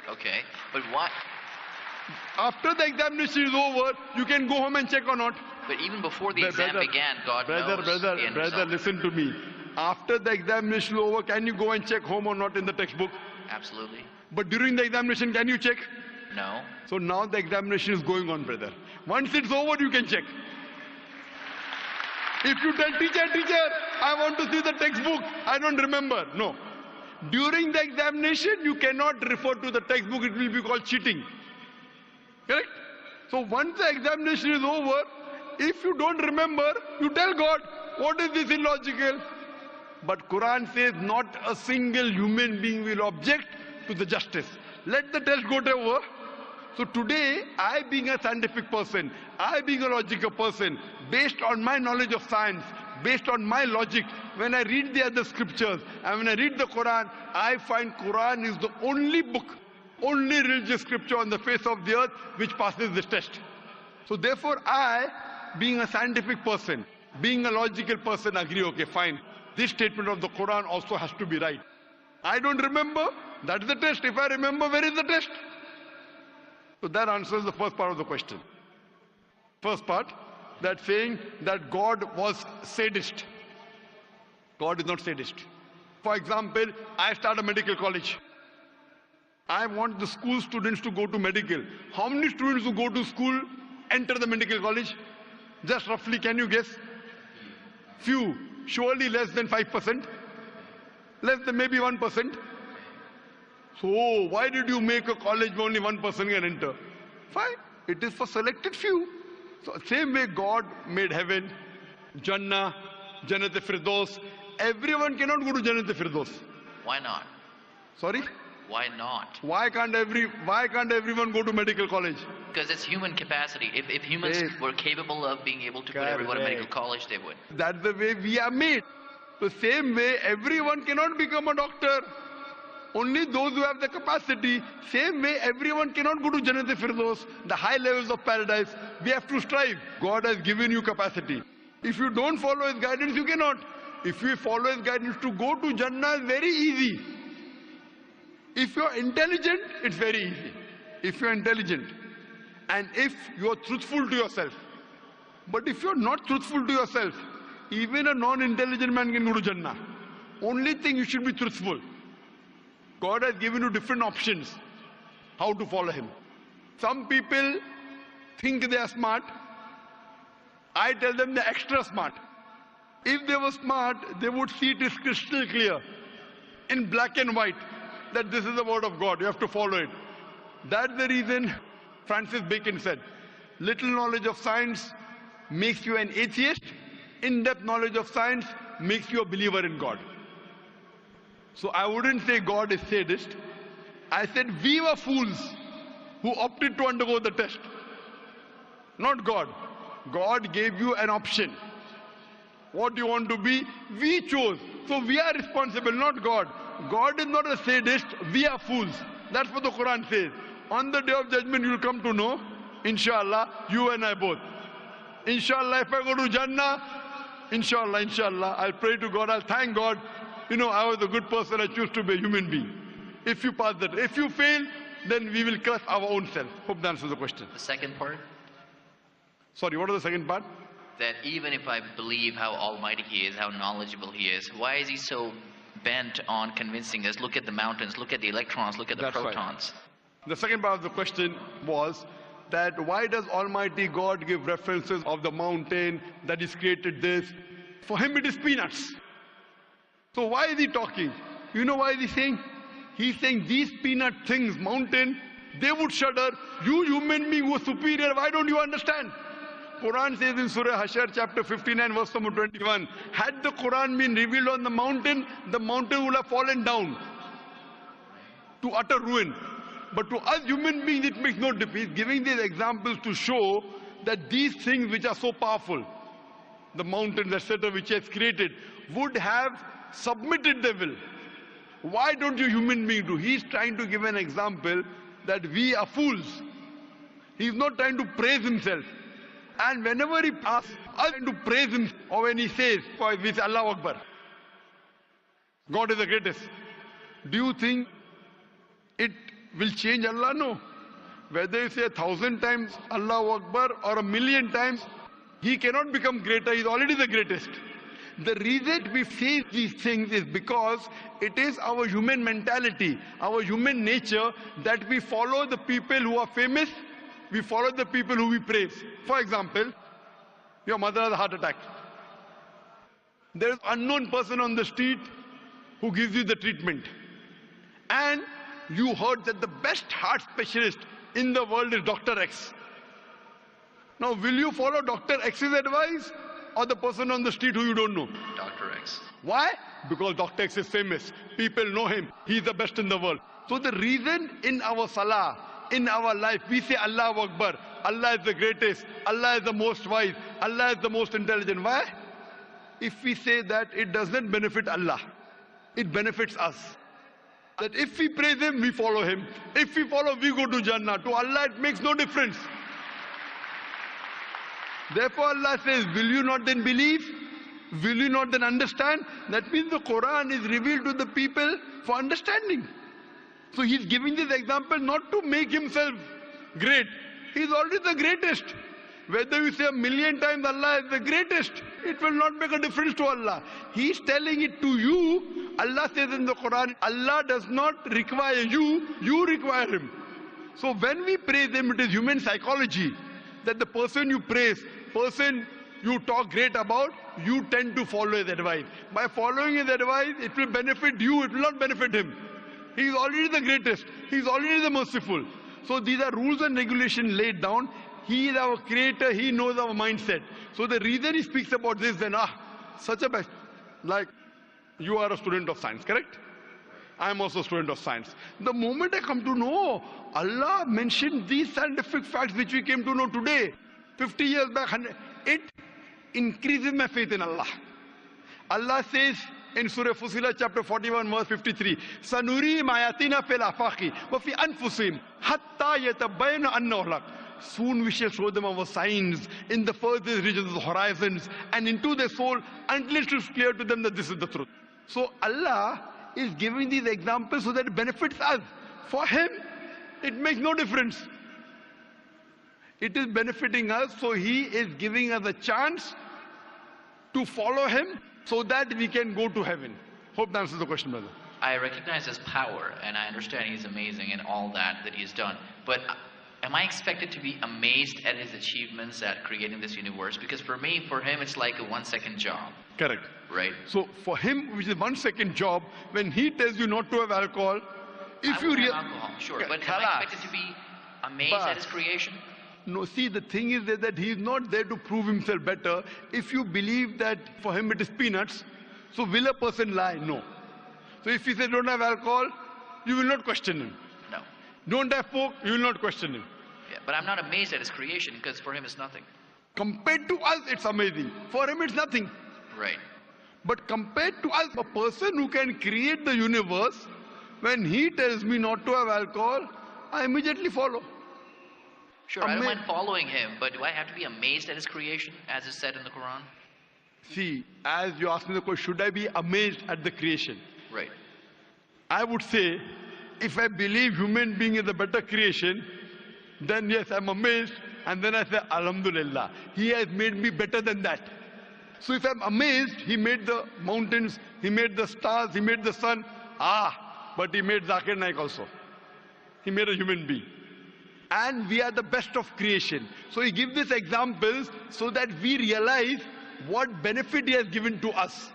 Okay, but why? After the examination is over, you can go home and check or not. But even before the exam began, God knows the end Brother, result. listen to me. After the examination is over, can you go and check home or not in the textbook? Absolutely. But during the examination, can you check? No. So now the examination is going on, brother. Once it's over, you can check. If you tell teacher, I want to see the textbook, I don't remember. No. During the examination, you cannot refer to the textbook, it will be called cheating. Correct? So once the examination is over, if you don't remember, you tell God, what is this illogical? But Quran says not a single human being will object to the justice. Let the test go over. So today, I being a scientific person, I being a logical person, based on my knowledge of science, based on my logic, when I read the other scriptures and when I read the Quran, I find Quran is the only book, only religious scripture on the face of the earth which passes this test. So therefore I, being a scientific person, being a logical person, agree, okay, fine. This statement of the Quran also has to be right. I don't remember, that's the test. If I remember, where is the test? So that answers the first part of the question. First part, that saying that God was sadist. God is not sadist. For example, I start a medical college. I want the school students to go to medical. How many students who go to school enter the medical college? Just roughly, can you guess? Few. Surely less than 5%. Less than maybe 1%. So why did you make a college where only 1% can enter? Fine. It is for selected few. So same way God made heaven, Jannah, Jannat-e-Firdaus. Everyone cannot go to Jannat-e-Firdaus. Why not? Sorry? Why not? Why can't everyone go to medical college? Because it's human capacity. If humans were capable of being able to put everyone in medical college, they would. That's the way we are made. The same way everyone cannot become a doctor. Only those who have the capacity. Same way everyone cannot go to Jannat-e-Firdaus, the high levels of paradise. We have to strive. God has given you capacity. If you don't follow His guidance, you cannot. If you follow His guidance, to go to Jannah is very easy. If you're intelligent, it's very easy. If you're intelligent and if you're truthful to yourself. But if you're not truthful to yourself, even a non-intelligent man can go to Jannah. Only thing, you should be truthful. God has given you different options how to follow Him. Some people think they are smart. I tell them they're extra smart. If they were smart, they would see it is crystal clear, in black and white, that this is the word of God, you have to follow it. That's the reason Francis Bacon said, little knowledge of science makes you an atheist, in-depth knowledge of science makes you a believer in God. So I wouldn't say God is sadist. I said we were fools who opted to undergo the test. Not God. God gave you an option. What do you want to be? We chose. So we are responsible, not God. God is not a sadist, we are fools. That's what the Quran says. On the day of judgment you will come to know, inshallah, you and I both. Inshallah, if I go to Jannah, inshallah, I'll pray to God, I'll thank God. You know, I was a good person, I choose to be a human being. If you pass that, if you fail, then we will curse our own self. Hope that answers the question. The second part? Sorry, what was the second part? That even if I believe how almighty he is, how knowledgeable he is, why is he so bent on convincing us, look at the mountains, look at the electrons, look at the protons? Right. The second part of the question was that why does Almighty God give references of the mountain that He's created this? For Him it is peanuts. So why is He talking? You know why is He saying? He's saying these peanut things, mountain, they would shudder. You human being who are superior, why don't you understand? Quran says in Surah Hashar chapter 59 verse number 21, had the Quran been revealed on the mountain would have fallen down to utter ruin. But to us human beings it makes no difference. He's giving these examples to show that these things which are so powerful, the mountains etc. which He has created, would have submitted their will. Why don't you human beings do? He's trying to give an example that we are fools. He's not trying to praise Himself. And whenever He asks us to praise Him, or when He says, we say Allahu Akbar, God is the greatest. Do you think it will change Allah? No. Whether you say 1,000 times Allahu Akbar or 1,000,000 times, He cannot become greater. He's already the greatest. The reason we say these things is because it is our human mentality, our human nature, that we follow the people who are famous, we follow the people who we praise. For example, your mother has a heart attack. There is an unknown person on the street who gives you the treatment. And you heard that the best heart specialist in the world is Dr. X. Now, will you follow Dr. X's advice or the person on the street who you don't know? Dr. X. Why? Because Dr. X is famous. People know him. He's the best in the world. So the reason in our salah, in our life, we say Allahu Akbar, Allah is the greatest, Allah is the most wise, Allah is the most intelligent. Why? If we say that, it doesn't benefit Allah. It benefits us. That if we praise Him, we follow Him. If we follow, we go to Jannah. To Allah, it makes no difference. Therefore, Allah says, will you not then believe? Will you not then understand? That means the Quran is revealed to the people for understanding. So He's giving this example not to make Himself great. He's already the greatest. Whether you say 1,000,000 times Allah is the greatest, it will not make a difference to Allah. He's telling it to you. Allah says in the Quran, Allah does not require you, you require Him. So when we praise Him, it is human psychology that the person you praise, person you talk great about, you tend to follow his advice. By following his advice, it will benefit you, it will not benefit him. He is already the greatest. He is already the merciful. So these are rules and regulations laid down. He is our creator. He knows our mindset. So the reason he speaks about this, then, such a best. Like, you are a student of science, correct? I am also a student of science. The moment I come to know, Allah mentioned these scientific facts which we came to know today, 50 years back, it increases my faith in Allah. Allah says in Surah Fussilat chapter 41 verse 53, Sanuri mayatina fil afaqi wa fi anfusihim hatta yatabayyana annahu al-haq. Soon we shall show them our signs in the furthest regions of the horizons and into their soul until it is clear to them that this is the truth. So Allah is giving these examples so that it benefits us. For Him, it makes no difference. It is benefiting us, so He is giving us a chance to follow Him so that we can go to heaven. Hope that answers the question, brother. I recognize His power, and I understand He's amazing in all that He's done. But am I expected to be amazed at His achievements at creating this universe? Because for me, for Him, it's like a 1-second job. Correct. Right. So for Him, which is 1-second job, when He tells you not to have alcohol, if you have alcohol, sure, but am I expected to be amazed at His creation? No, see, the thing is that He is not there to prove Himself better. If you believe that for Him it is peanuts, so will a person lie? No. So if He says don't have alcohol, you will not question Him. No. Don't have pork, you will not question Him. Yeah, but I'm not amazed at His creation because for Him it's nothing. Compared to us, it's amazing. For him, it's nothing. Right. But compared to us, a person who can create the universe, when he tells me not to have alcohol, I immediately follow. Sure, I don't mind following him, but do I have to be amazed at his creation, as is said in the Quran? See, as you asked me the question, should I be amazed at the creation? Right. I would say, if I believe human being is a better creation, then yes, I'm amazed, and then I say, Alhamdulillah, he has made me better than that. So if I'm amazed, he made the mountains, he made the stars, he made the sun. But he made Zakir Naik also. He made a human being. And we are the best of creation. So he gives these examples so that we realize what benefit he has given to us.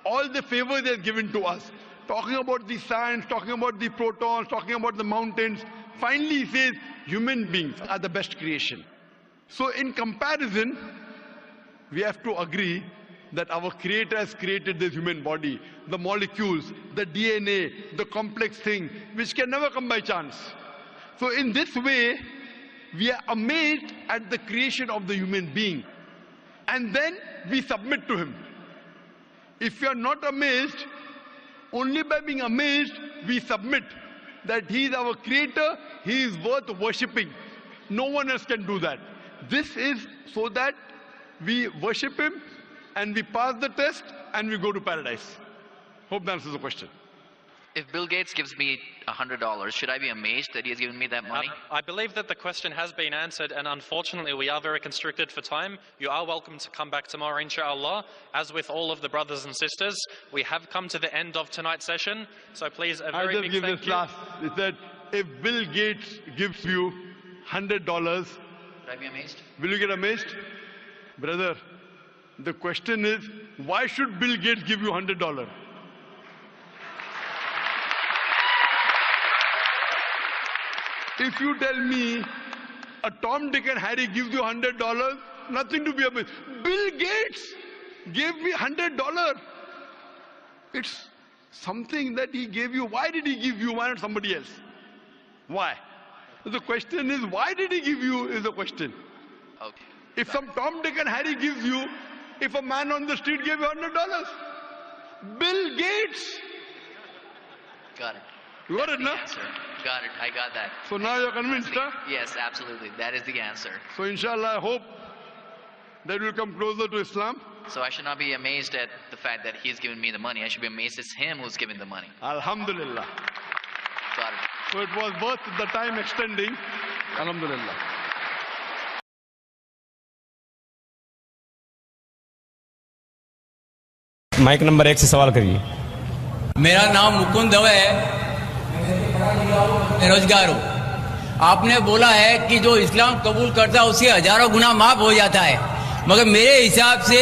All the favors he has given to us. Talking about the science, talking about the protons, talking about the mountains. Finally he says, human beings are the best creation. So in comparison, we have to agree that our Creator has created this human body, the molecules, the DNA, the complex thing, which can never come by chance. So in this way, we are amazed at the creation of the human being. And then we submit to him. If you are not amazed, only by being amazed, we submit that he is our Creator, he is worth worshipping. No one else can do that. This is so that we worship him, and we pass the test, and we go to paradise. Hope that answers the question. If Bill Gates gives me $100, should I be amazed that he has given me that money? I believe that the question has been answered, and unfortunately we are very constricted for time. You are welcome to come back tomorrow, inshallah. As with all of the brothers and sisters, we have come to the end of tonight's session, so please a very big thank you. I'll just give this last. He said, if Bill Gates gives you $100, should I be amazed? Will you get amazed? Brother, the question is, why should Bill Gates give you $100? If you tell me a Tom, Dick and Harry gives you $100, nothing to be amazed. Bill Gates gave me $100. It's something that he gave you. Why did he give you? Why not somebody else? Why? The question is, why did he give you is the question. Okay. If some Tom, Dick and Harry gives you, if a man on the street gave you $100, Bill Gates. Got it. You got it, no? Got it. I got that. So now you're convinced, huh? Yes, absolutely. That is the answer. So inshallah, I hope that we'll come closer to Islam. So I should not be amazed at the fact that he's given me the money. I should be amazed it's him who's giving the money. Alhamdulillah. Got it. So it was worth the time extending. Alhamdulillah. Mic number 1 से सवाल करिए। मेरा नाम मुकुंद दवे है, बेरोजगार हूँ। आपने बोला है कि जो इस्लाम कबूल करता है उससे हजारों गुना माफ हो जाता है, मगर मेरे हिसाब से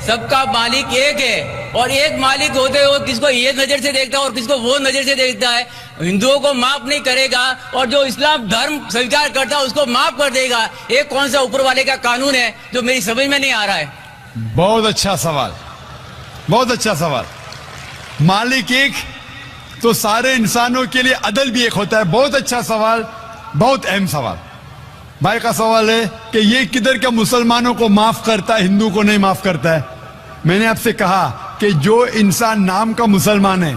सबका मालिक एक है, और एक मालिक होते हुए किसको ये नजर से देखता है और किसको वो नजर से देखता है। हिंदुओं को माफ नहीं करेगा और जो इस्लाम धर्म स्वीकार करता है उसको माफ कर देगा। ये कौन सा ऊपर वाले का कानून है जो मेरी समझ में नहीं आ रहा है। बहुत अच्छा सवाल, बहुत अच्छा सवाल। मालिक एक तो सारे इंसानों के लिए अदल भी एक होता है। बहुत अच्छा सवाल, बहुत अहम सवाल। भाई का सवाल है कि ये किधर का मुसलमानों को माफ करता है, हिंदू को नहीं माफ करता है। मैंने आपसे कहा कि जो इंसान नाम का मुसलमान है,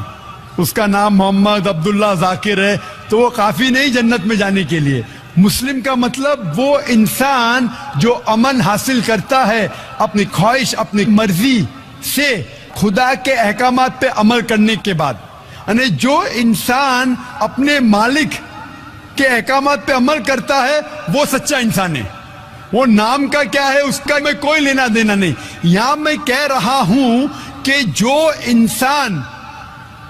उसका नाम मोहम्मद अब्दुल्ला जाकिर है, तो वो काफी नहीं जन्नत में जाने के लिए। मुस्लिम का मतलब वो इंसान जो अमन हासिल करता है अपनी ख्वाहिश, अपनी मर्जी से खुदा के अहकामात पे अमल करने के बाद। यानी जो इंसान अपने मालिक के अहकामात पे अमल करता है वो सच्चा इंसान है। वो नाम का क्या है उसका मैं कोई लेना देना नहीं। यहां मैं कह रहा हूं कि जो इंसान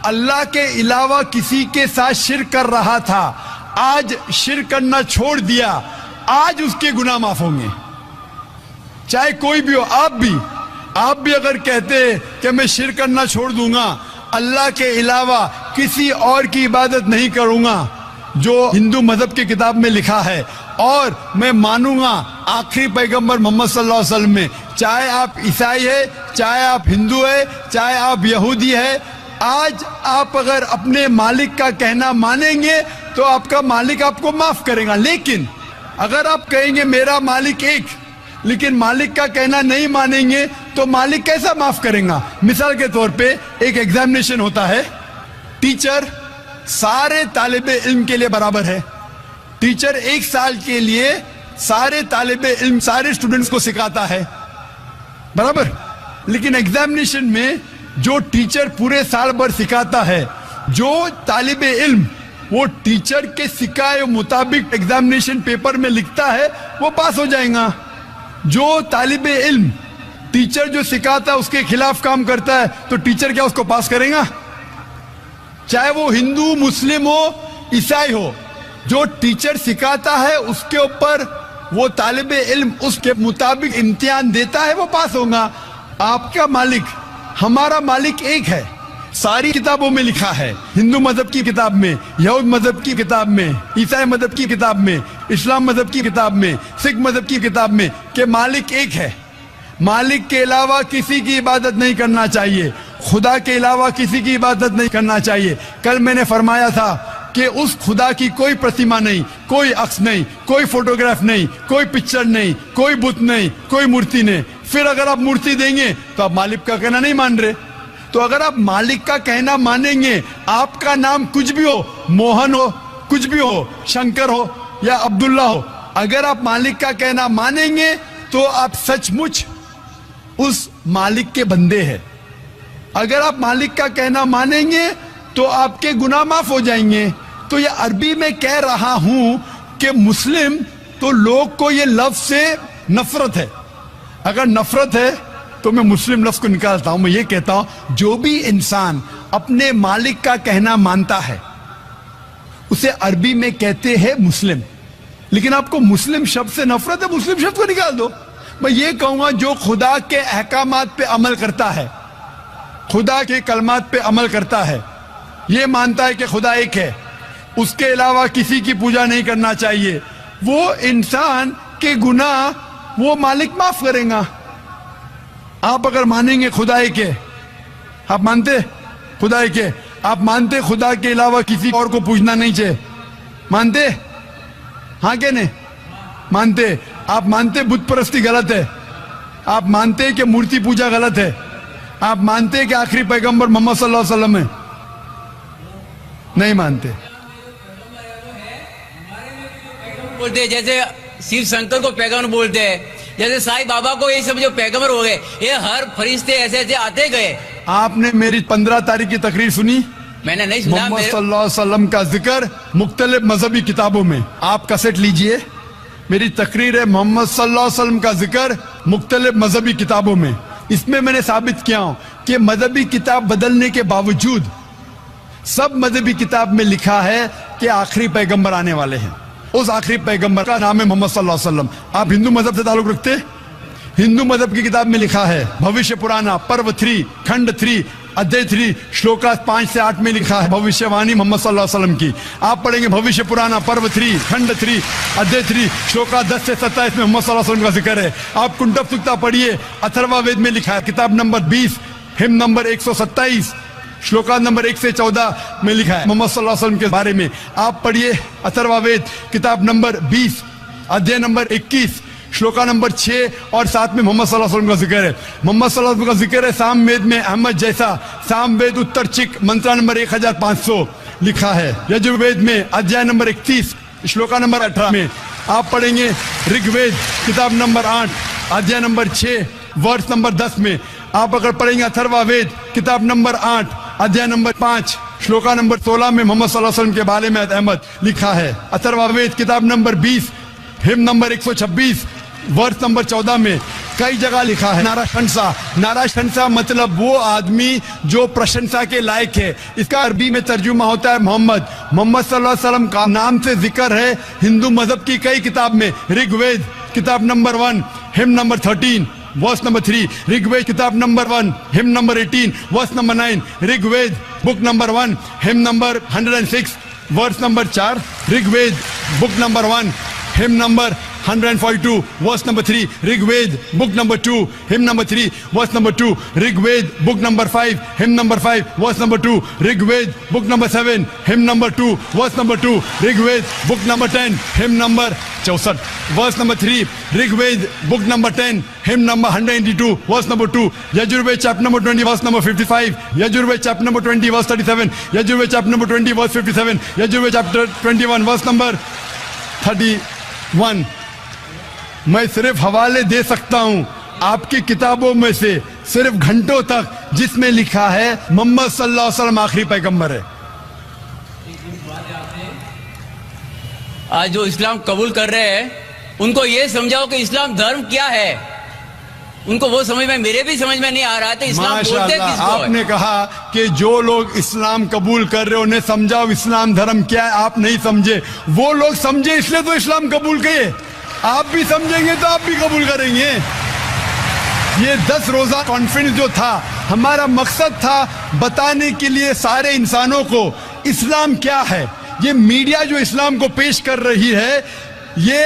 अल्लाह के अलावा किसी के साथ शिर्क कर रहा था, आज शिर्क करना छोड़ दिया, आज उसके गुनाह माफ होंगे। चाहे कोई भी हो, आप भी अगर कहते कि मैं शिर्क करना छोड़ दूंगा, अल्लाह के अलावा किसी और की इबादत नहीं करूंगा, जो हिंदू मजहब की किताब में लिखा है, और मैं मानूंगा आखिरी पैगंबर मोहम्मद सल्लल्लाहु अलैहि वसल्लम में, चाहे आप ईसाई है, चाहे आप हिंदू है, चाहे आप यहूदी है, आज आप अगर अपने मालिक का कहना मानेंगे तो आपका मालिक आपको माफ करेगा। लेकिन अगर आप कहेंगे मेरा मालिक एक, लेकिन मालिक का कहना नहीं मानेंगे तो मालिक कैसा माफ करेगा? मिसाल के तौर पे एक एग्जामिनेशन होता है, टीचर सारे तालिबे इल्म के लिए बराबर है। टीचर 1 साल के लिए सारे तालिबे इल्म, सारे स्टूडेंट्स को सिखाता है, बराबर। लेकिन एग्जामिनेशन में जो टीचर पूरे साल भर सिखाता है, जो तालिबे इल्म वो टीचर के सिखाए मुताबिक एग्जामिनेशन पेपर में लिखता है, वो पास हो जाएगा। जो तालिबे इल्म टीचर जो सिखाता है उसके खिलाफ काम करता है, तो टीचर क्या उसको पास करेगा? चाहे वो हिंदू, मुस्लिम हो, ईसाई हो, जो टीचर सिखाता है उसके ऊपर वो तालिबे इल्म उसके मुताबिक इम्तिहान देता है, वो पास होगा। आपका मालिक, हमारा मालिक एक है। सारी किताबों में लिखा है, हिंदू मजहब की किताब में, यहूद मजहब की किताब में, ईसाई मजहब की किताब में, इस्लाम मजहब की किताब में, सिख मजहब की किताब में कि मालिक एक है। मालिक के अलावा किसी की इबादत नहीं करना चाहिए, खुदा के अलावा किसी की इबादत नहीं करना चाहिए। कल मैंने फरमाया था कि उस खुदा की कोई प्रतिमा नहीं, कोई अक्स नहीं, कोई फोटोग्राफ नहीं, कोई पिक्चर नहीं, कोई बुत नहीं, कोई मूर्ति नहीं। फिर अगर आप मूर्ति देंगे तो आप मालिक का कहना नहीं मान रहे। तो अगर आप मालिक का कहना मानेंगे, आपका नाम कुछ भी हो, मोहन हो, कुछ भी हो, शंकर हो या अब्दुल्ला हो, अगर आप मालिक का कहना मानेंगे तो आप सचमुच उस मालिक के बंदे हैं। अगर आप मालिक का कहना मानेंगे तो आपके गुनाह माफ हो जाएंगे। तो ये अरबी में कह रहा हूं कि मुस्लिम तो लोग को ये लफ्ज से नफरत है। अगर नफरत है तो मैं मुस्लिम लफ्ज को निकालता हूं, मैं ये कहता हूं जो भी इंसान अपने मालिक का कहना मानता है उसे अरबी में कहते हैं मुस्लिम। लेकिन आपको मुस्लिम शब्द से नफरत है, मुस्लिम शब्द को निकाल दो। मैं ये कहूंगा जो खुदा के अहकामात पे अमल करता है, खुदा के कलमात पे अमल करता है, ये मानता है कि खुदा एक है, उसके अलावा किसी की पूजा नहीं करना चाहिए, वो इंसान के गुनाह वो मालिक माफ करेगा। आप अगर मानेंगे खुदा एक है, आप मानते खुदा एक है, आप मानते खुदा के अलावा किसी और को पूजना नहीं चाहिए, मानते? हाँ के नहीं मानते? आप मानते बुत परस्ती गलत है, आप मानते कि मूर्ति पूजा गलत है, आप मानते कि आखिरी पैगंबर मोहम्मद सल्लल्लाहु अलैहि वसल्लम है? नहीं मानते। बोलते जैसे शिव शंकर को पैगंबर बोलते हैं, जैसे साईं बाबा को ये सब जो पैगंबर हो गए, ये हर फरिश्ते ऐसे ऐसे आते गए। आपने मेरी 15 तारीख की तकरीर सुनी? मैंने नहीं सुना। मोहम्मद सल्लल्लाहु अलैहि वसल्लम का जिक्र मुख्तलिफ मजहबी किताबों में, आप कैसेट लीजिए, मेरी तकरीर है मोहम्मद सल्लल्लाहु अलैहि वसल्लम का जिक्र मुख्तलिफ मजहबी किताबों में। इसमें मैंने साबित किया हूं कि मजहबी किताब बदलने के बावजूद सब मजहबी किताब में लिखा है कि आखिरी पैगंबर आने वाले हैं। उस आखिरी पैगंबर का नाम है मोहम्मद सल्लल्लाहु अलैहि वसल्लम। आप हिंदू मजहब से ताल्लुक रखते? हिंदू मजहब की किताब में लिखा है, भविष्य पुराना पर्व 3 खंड 3 अध्याय 3 श्लोका 5 से 8 में लिखा है भविष्यवाणी मोहम्मद सल्लल्लाहु अलैहि वसल्लम की। आप पढ़ेंगे भविष्य पुराना पर्व 3 खंड 3 अध्याय 3 श्लोका 10 से 27 में मोहम्मद सल्लल्लाहु अलैहि वसल्लम का जिक्र है। आप कुंटब सुक्ता पढ़िए, अथर्वा वेद में लिखा है, किताब number 20 him number 127 shloka number 1 से 14 में लिखा है मोहम्मद सल्लल्लाहु अलैहि वसल्लम के बारे में। आप पढ़िए अथर्वा वेद किताब नंबर 20 अध्याय नंबर 21 श्लोका नंबर 6 और 7 में मोहम्मद सल्लल्लाहु अलैहि वसल्लम का जिक्र है। मोहम्मद सल्लल्लाहु अलैहि वसल्लम का जिक्र है साम वेद में अहमद जैसा, साम वेद उत्तर चिक मंत्रा नंबर 1500 लिखा है। यजुर्वेद में अध्याय नंबर 31 श्लोका नंबर 18 में। आप पढ़ेंगे ऋग्वेद किताब नंबर 8 अध्याय नंबर 6 वर्ष नंबर 10 में। आप अगर पढ़ेंगे अथर्वा वेद किताब नंबर 8 अध्याय नंबर 5 श्लोका नंबर 16 में मोहम्मद सल्लल्लाहु अलैहि वसल्लम के बारे में अहमद लिखा है। अथर्वा वेद किताब नंबर 20 हिम नंबर 126 वर्ष नंबर 14 में कई जगह लिखा है नाराशंसा। नाराशंसा मतलब वो आदमी जो प्रशंसा के लायक है। इसका अरबी में तर्जुमा होता है मोहम्मद। मोहम्मद सल्लल्लाहु अलैहि वसल्लम का नाम से जिक्र है हिंदू मजहब की कई किताब में। ऋग्वेद किताब number 1 hymn number 13 verse number 3, Rigveda किताब number 1 hymn number 18 verse number 9, Rigveda book number 1 hymn number 106 verse number 4, Rigveda book number 1 hymn number 142, verse number 3, Rigved, book number 2, hymn number 3, verse number 2, Rigved, book number 5, hymn number 5, verse number 2, Rigved, book number 7, hymn number 2, verse number 2, Rigved, book number 10, hymn number 64, verse number 3, Rigved, book number 10, hymn number 182, verse number 2, Yajurved, chapter number 20, verse number 55, Yajurved, chapter number 20, verse 37, Yajurved, chapter number 20, verse 57, Yajurved, chapter 21, verse number 31. मैं सिर्फ हवाले दे सकता हूं आपकी किताबों में से सिर्फ घंटों तक जिसमें लिखा है मोहम्मद सल्लल्लाहु अलैहि वसल्लम आखिरी पैगंबर है। आज जो इस्लाम कबूल कर रहे हैं उनको ये समझाओ कि इस्लाम धर्म क्या है, उनको वो समझ में, मेरे भी समझ में नहीं आ रहा है। तो इस्लाम बोलते किसको है? आपने कहा कि जो लोग इस्लाम कबूल कर रहे हो उन्हें समझाओ इस्लाम धर्म क्या है। आप नहीं समझे, वो लोग समझे इसलिए तो इस्लाम कबूल किए। आप भी समझेंगे तो आप भी कबूल करेंगे। ये 10 रोजा कॉन्फ्रेंस जो था, हमारा मकसद था बताने के लिए सारे इंसानों को इस्लाम क्या है। ये मीडिया जो इस्लाम को पेश कर रही है ये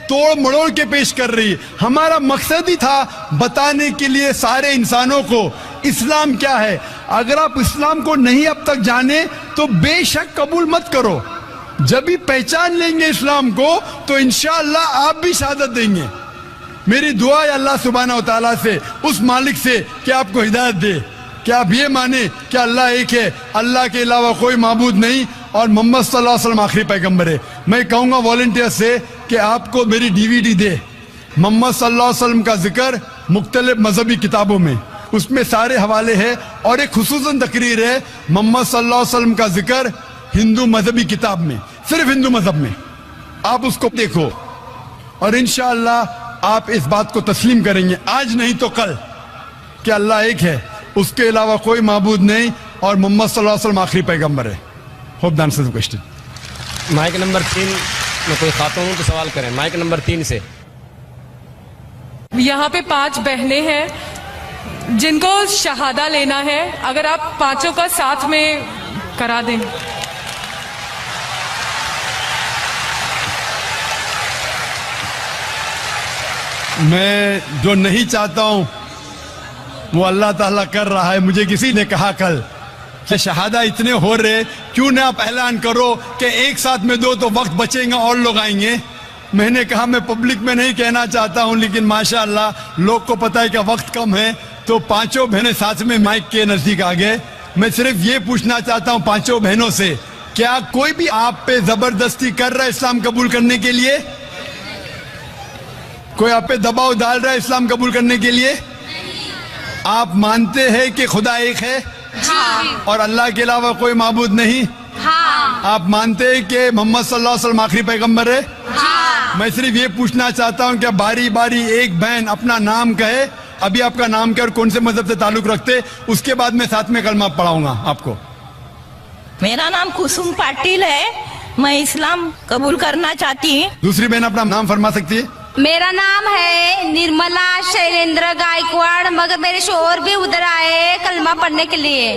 तोड़ मड़ोड़ के पेश कर रही है। हमारा मकसद ही था बताने के लिए सारे इंसानों को इस्लाम क्या है। अगर आप इस्लाम को नहीं अब तक जाने तो बेशक कबूल मत करो। जब भी पहचान लेंगे इस्लाम को तो इंशाअल्लाह आप भी शहादत देंगे। मेरी दुआ है अल्लाह सुब्हानहू व तआला से, उस मालिक से कि आपको हिदायत दे कि आप ये माने कि अल्लाह एक है, अल्लाह के अलावा कोई माबूद नहीं और मोहम्मद सल्लल्लाहु अलैहि वसल्लम आखिरी पैगंबर है। मैं कहूँगा वॉलंटियर से कि आपको मेरी DVD दे, मोहम्मद सल्लल्लाहु अलैहि वसल्लम का जिक्र मुख्तलिफ मजहबी किताबों में, उसमें सारे हवाले हैं और एक खुसूसन तकरीर है मोहम्मद सल्लल्लाहु अलैहि वसल्लम का जिक्र हिंदू मजहबी किताब में, सिर्फ हिंदू मजहब में। आप उसको देखो और इंशाअल्लाह आप इस बात को तस्लीम करेंगे आज नहीं तो कल कि अल्लाह एक है, उसके अलावा कोई माबूद नहीं और मोहम्मद सल्लल्लाहु अलैहि वसल्लम आखिरी पैगंबर है। Hope the answer the question. Mic number 3 में कोई खातून तो सवाल करें। माइक नंबर 3 से। यहाँ पे 5 बहनें हैं जिनको शहादा लेना है, अगर आप पांचों का साथ में करा दें। मैं जो नहीं चाहता हूं वो अल्लाह ताला कर रहा है। मुझे किसी ने कहा कल कि शहादा इतने हो रहे, क्यों ना आप ऐलान करो कि एक साथ में दो तो वक्त बचेगा और लोग आएंगे। मैंने कहा मैं पब्लिक में नहीं कहना चाहता हूं, लेकिन माशाअल्लाह लोग को पता है कि वक्त कम है तो पांचों बहनें साथ में माइक के नजदीक आ गए। मैं सिर्फ ये पूछना चाहता हूं पांचों बहनों से, क्या कोई भी आप पे जबरदस्ती कर रहा है इस्लाम कबूल करने के लिए? कोई आप पे दबाव डाल रहा है इस्लाम कबूल करने के लिए? आप मानते हैं कि खुदा एक है? हाँ। और अल्लाह के अलावा कोई माबूद नहीं? हाँ। आप मानते हैं कि मोहम्मद सल्लल्लाहु अलैहि वसल्लम आखिरी पैगंबर है? हाँ। मैं सिर्फ ये पूछना चाहता हूँ कि बारी बारी एक बहन अपना नाम कहे, अभी आपका नाम क्या और कौन से मजहब से ताल्लुक रखते, उसके बाद मैं साथ में कलमा पढ़ाऊंगा आपको। मेरा नाम कुसुम पाटिल है, मैं इस्लाम कबूल करना चाहती हूँ। दूसरी बहन अपना नाम फरमा सकती है? मेरा नाम है निर्मला शैलेंद्र गायकवाड़, मगर मेरे शोहर भी उधर आए कलमा पढ़ने के लिए।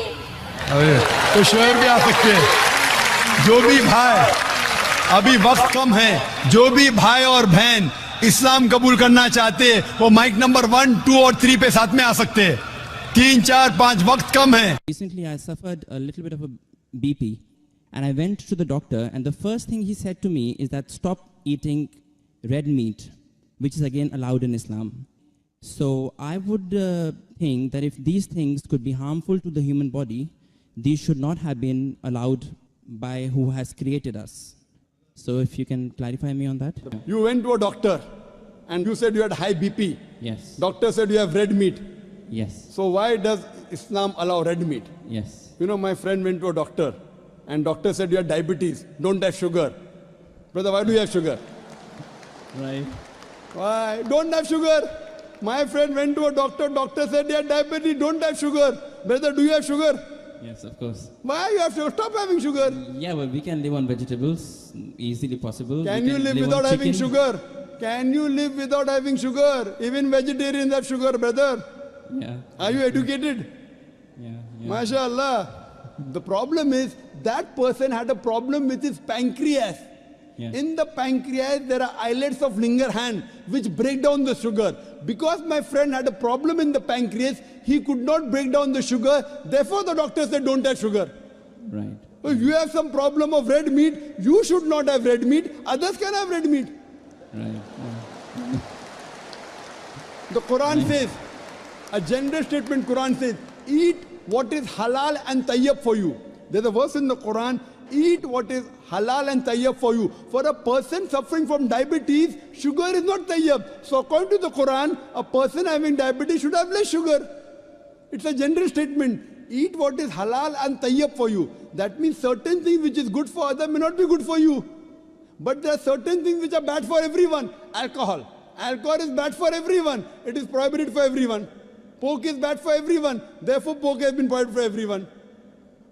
तो शोहर भी आ सकते हैं। जो भी भाई, अभी वक्त कम है, जो भी भाई और बहन इस्लाम कबूल करना चाहते हैं वो माइक नंबर 1, 2 और 3 पे साथ में आ सकते हैं। 3, 4, 5 वक्त कम है। Recently I suffered a little bit of a BP and I went to the doctor and the first thing he said to me is that stop eating red meat, which is again allowed in Islam. So I would think that if these things could be harmful to the human body, these should not have been allowed by who has created us. So if you can clarify me on that. You went to a doctor and you said you had high BP. Yes. Doctor said you have red meat. Yes. So why does Islam allow red meat? Yes. You know, my friend went to a doctor and doctor said you have diabetes, don't have sugar. Brother, why do you have sugar? Right. Why? Don't have sugar. My friend went to a doctor, doctor said you have diabetes, don't have sugar. Brother, do you have sugar? Yes, of course. Why you have sugar? Stop having sugar. Yeah, but we can live on vegetables, easily possible. Can you live without having sugar? Can you live without having sugar? Even vegetarians have sugar, brother. Yeah. Are you educated? Yeah. MashaAllah. The problem is that person had a problem with his pancreas. Yes. In the pancreas, there are islets of Langerhans which break down the sugar. Because my friend had a problem in the pancreas, he could not break down the sugar. Therefore, the doctor said, don't have sugar. Right. So if you have some problem of red meat, you should not have red meat. Others can have red meat. Right. The Quran says, a general statement Quran says, eat what is halal and tayyib for you. There's a verse in the Quran, eat what is halal and tayyib for you. For a person suffering from diabetes, sugar is not tayyib. So according to the Quran, a person having diabetes should have less sugar. It's a general statement. Eat what is halal and tayyib for you. That means certain things which is good for others may not be good for you. But there are certain things which are bad for everyone. Alcohol. Alcohol is bad for everyone. It is prohibited for everyone. Pork is bad for everyone. Therefore, pork has been prohibited for everyone.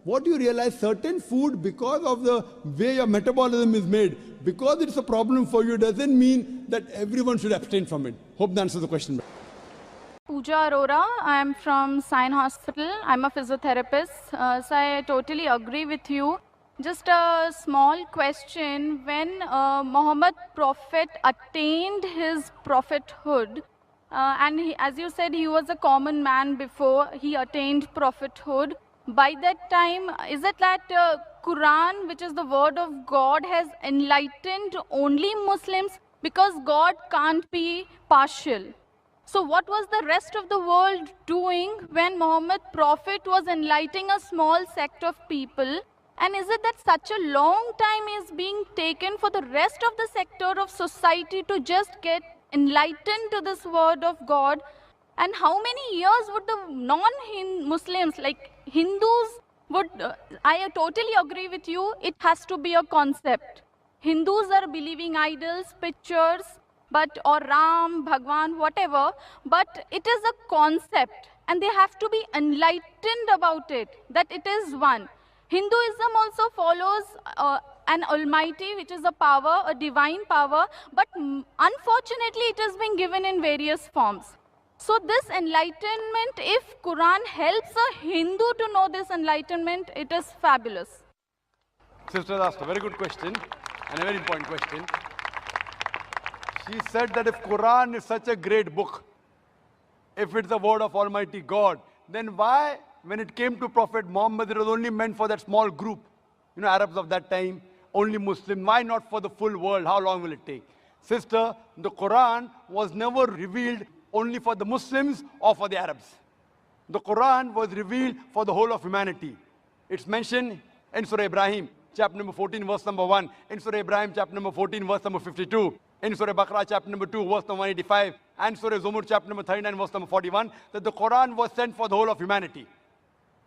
What you realize, certain food, because of the way your metabolism is made, because it's a problem for you, doesn't mean that everyone should abstain from it. Hope that answers the question. Pooja Arora, I am from Sion Hospital. I'm a physiotherapist. So I totally agree with you. Just a small question. When Muhammad Prophet attained his prophethood, and he, as you said, he was a common man before he attained prophethood. By that time, is it that Quran, which is the word of God, has enlightened only Muslims? Because God can't be partial. So what was the rest of the world doing when Muhammad Prophet was enlightening a small sect of people? And is it that such a long time is being taken for the rest of the sector of society to just get enlightened to this word of God? And how many years would the non-Muslims, like Hindus, would, I totally agree with you, it has to be a concept. Hindus are believing idols, pictures, or Ram, Bhagwan, whatever, but it is a concept and they have to be enlightened about it, that it is one. Hinduism also follows an almighty, which is a power, a divine power, but unfortunately it has been given in various forms. So this enlightenment, if Quran helps a Hindu to know this enlightenment, it is fabulous. Sister asked a very good question and a very important question. She said that if Quran is such a great book, if it's the word of Almighty God, then why, when it came to Prophet Muhammad, it was only meant for that small group, Arabs of that time, only Muslim. Why not for the full world? How long will it take? Sister, the Quran was never revealed only for the Muslims or for the Arabs. The Quran was revealed for the whole of humanity. It's mentioned in Surah Ibrahim, chapter number 14, verse number 1. In Surah Ibrahim, chapter number 14, verse number 52. In Surah Baqarah, chapter number 2, verse number 185. And Surah Zumur, chapter number 39, verse number 41. That the Quran was sent for the whole of humanity.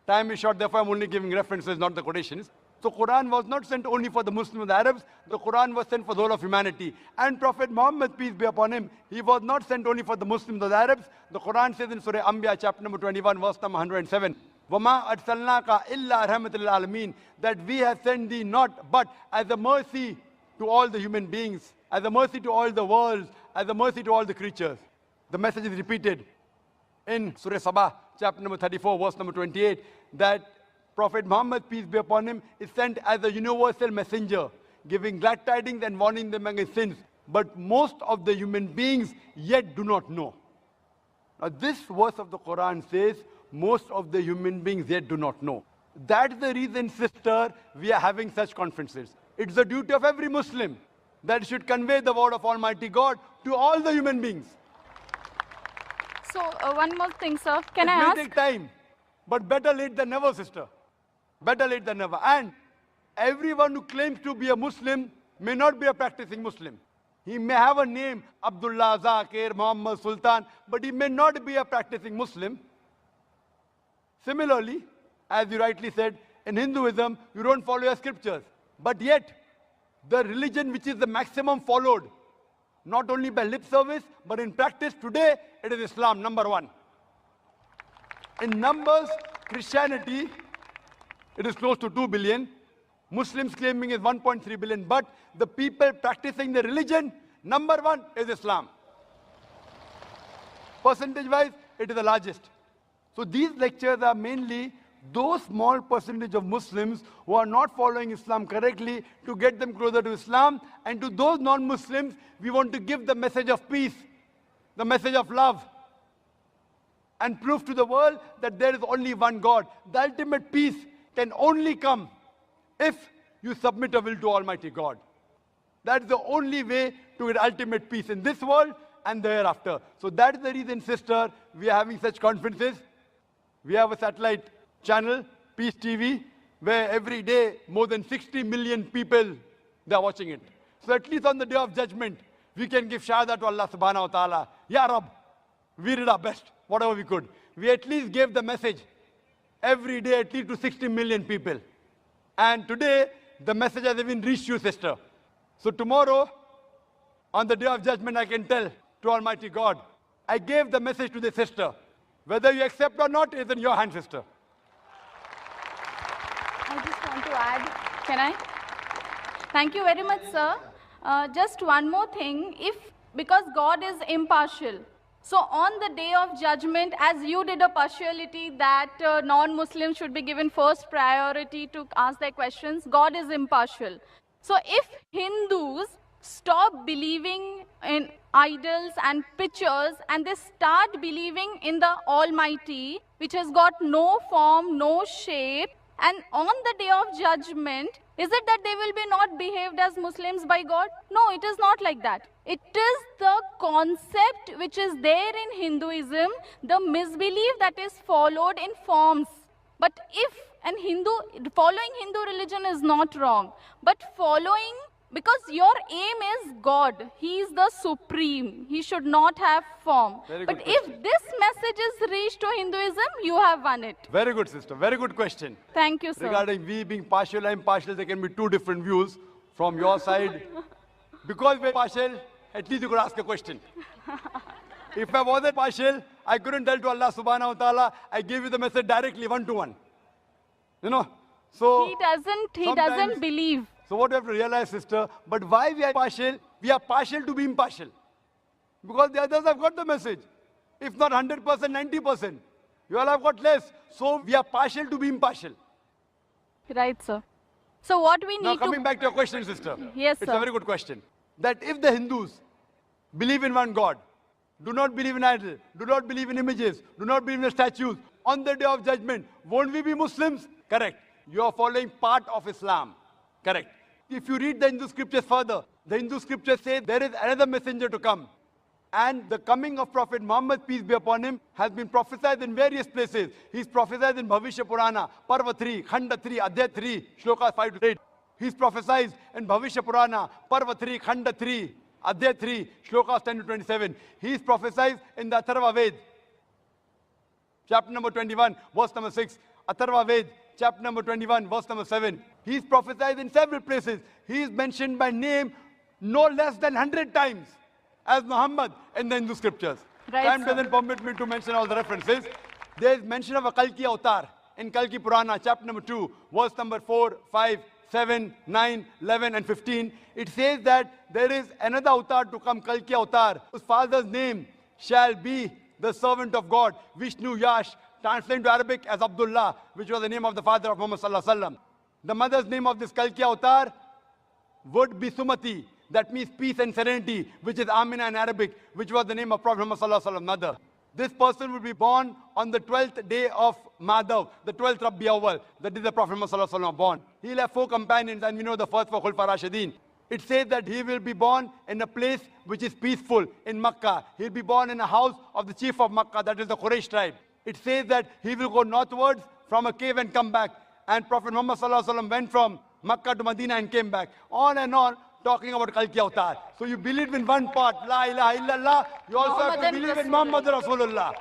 Time is short, therefore I'm only giving references, not the quotations. So Quran was not sent only for the Muslims and the Arabs. The Quran was sent for the whole of humanity. And Prophet Muhammad, peace be upon him, he was not sent only for the Muslims or the Arabs. The Quran says in Surah Anbiya, chapter number 21, verse number 107. وَمَا أَرْسَلْنَاكَ إِلَّا رَحْمَةً لِلْعَالَمِينَ, that we have sent thee not but as a mercy to all the human beings, as a mercy to all the worlds, as a mercy to all the creatures. The message is repeated in Surah Sabah, chapter number 34, verse number 28, that Prophet Muhammad, peace be upon him, is sent as a universal messenger, giving glad tidings and warning them against sins. But most of the human beings yet do not know. Now this verse of the Quran says, most of the human beings yet do not know. That's the reason, sister, we are having such conferences. It's the duty of every Muslim that should convey the word of Almighty God to all the human beings. So one more thing, sir. Can I ask? It may take time, but better late than never, sister. Better late than never. And everyone who claims to be a Muslim may not be a practicing Muslim. He may have a name, Abdullah, Zakir, Muhammad, Sultan, but he may not be a practicing Muslim. Similarly, as you rightly said, in Hinduism, you don't follow your scriptures. But yet, the religion which is the maximum followed, not only by lip service, but in practice today, it is Islam, number one. In numbers, Christianity, it is close to 2 billion. Muslims claiming is 1.3 billion. But the people practicing the religion, number one is Islam. Percentage-wise, it is the largest. So these lectures are mainly those small percentage of Muslims who are not following Islam correctly to get them closer to Islam, and to those non-Muslims, we want to give the message of peace, the message of love, and prove to the world that there is only one God. The ultimate peace can only come if you submit a will to Almighty God. That's the only way to get ultimate peace in this world and the hereafter. So that is the reason, sister, we are having such conferences. We have a satellite channel, Peace TV, where every day more than 60 million people, they are watching it. So at least on the day of judgment, we can give shahada to Allah subhanahu wa ta'ala. Ya Rab, we did our best, whatever we could. We at least gave the message every day at least to 60 million people. And today, the message has even reached you, sister. So tomorrow, on the day of judgment, I can tell to Almighty God, I gave the message to the sister. Whether you accept or not is in your hand, sister. I just want to add, can I? Thank you very much, sir. Just one more thing, because God is impartial, so on the day of judgment, as you did a partiality that non-Muslims should be given first priority to ask their questions, God is impartial. So if Hindus stop believing in idols and pictures and they start believing in the Almighty, which has got no form, no shape, and on the day of judgment, is it that they will be not behaved as Muslims by God? No, it is not like that. It is the concept which is there in Hinduism, the misbelief that is followed in forms. But if following Hindu religion is not wrong, but following, because your aim is God, He is the supreme, He should not have form. But if this message is reached to Hinduism, you have won it. Very good, sister. Very good question. Thank you, sir. Regarding we being partial and impartial, there can be two different views from your side. Because we're partial, at least you could ask a question. If I wasn't partial, I couldn't tell to Allah subhanahu wa ta'ala, I gave you the message directly, one-to-one. You know, so He doesn't believe. So what we have to realize, sister, but why we are partial? We are partial to be impartial. Because the others have got the message. If not 100%, 90%. You all have got less. So we are partial to be impartial. Right, sir. So what we need now coming back to your question, sister. Yes, it's sir. a very good question. That if the Hindus believe in one God, do not believe in idols, do not believe in images, do not believe in statues, on the day of judgment, won't we be Muslims? Correct. You are following part of Islam. Correct. If you read the Hindu scriptures further, the Hindu scriptures say there is another messenger to come. And the coming of Prophet Muhammad, peace be upon him, has been prophesied in various places. He's prophesied in Bhavishya Purana, Parva 3, Khanda 3, Adhyay 3, Shlokas 5 to 8. He's prophesied in Bhavishya Purana, Parva 3, Khanda 3, Adhyay 3, Shlokas 10 to 27. He's prophesied in the Atharva Ved, chapter number 21, verse number 6. Atharva Ved, chapter number 21, verse number 7. He's prophesied in several places. He is mentioned by name no less than 100 times as Muhammad in the Hindu scriptures. Right, Time sir. doesn't permit me to mention all the references. There is mention of a Kalki avatar in Kalki Purana, chapter number 2, verse number 4, 5, 7, 9, 11 and 15. It says that there is another avatar to come, Kalki avatar, whose father's name shall be the servant of God, Vishnu Yash, translated to Arabic as Abdullah, which was the name of the father of Muhammad sallallahu alaihi wasallam. The mother's name of this Kalki avatar would be Sumati, that means peace and serenity, which is Amina in Arabic, which was the name of Prophet Muhammad sallallahu alaihi wasallam, mother. This person would be born on the 12th day of Madhav, the 12th Rabi Awwal, that is the Prophet Muhammad sallallahu alaihi wasallam born. He'll have 4 companions, and we know the first 4 Khulfa Rashidin. It says that he will be born in a place which is peaceful in Makkah. He'll be born in a house of the chief of Makkah, that is the Quraysh tribe. It says that he will go northwards from a cave and come back. And Prophet Muhammad sallallahu alaihi wasallam went from Makkah to Medina and came back. On and on, talking about Kalki Avatar. So you believe in one part, La ilaha illallah. You also have to believe in Muhammad Rasulullah.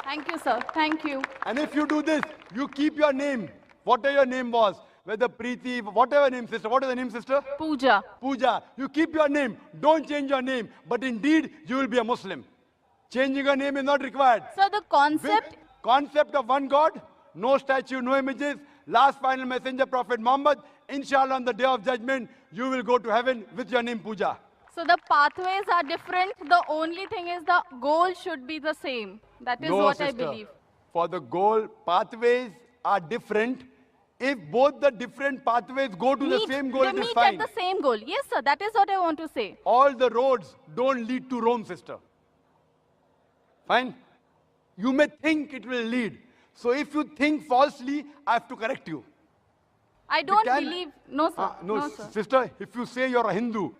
Thank you, sir. Thank you. And if you do this, you keep your name, whatever your name was, whether Preeti, whatever name, sister. What is the name, sister? Pooja. Pooja. You keep your name. Don't change your name. But indeed, you will be a Muslim. Changing your name is not required. So the Concept of one God, no statue, no images, last final messenger, Prophet Muhammad. Inshallah, on the day of judgment, you will go to heaven with your name, Pooja. So the pathways are different. The only thing is the goal should be the same. That is No, what sister. I believe. for the goal, pathways are different. If both the different pathways go to the same goal, it is fine. They meet at the same goal. Yes, sir, that is what I want to say. All the roads don't lead to Rome, sister. Fine? You may think it will lead. So if you think falsely, I have to correct you. I don't believe. No, sir. No, sir. sister, if you say you're a Hindu,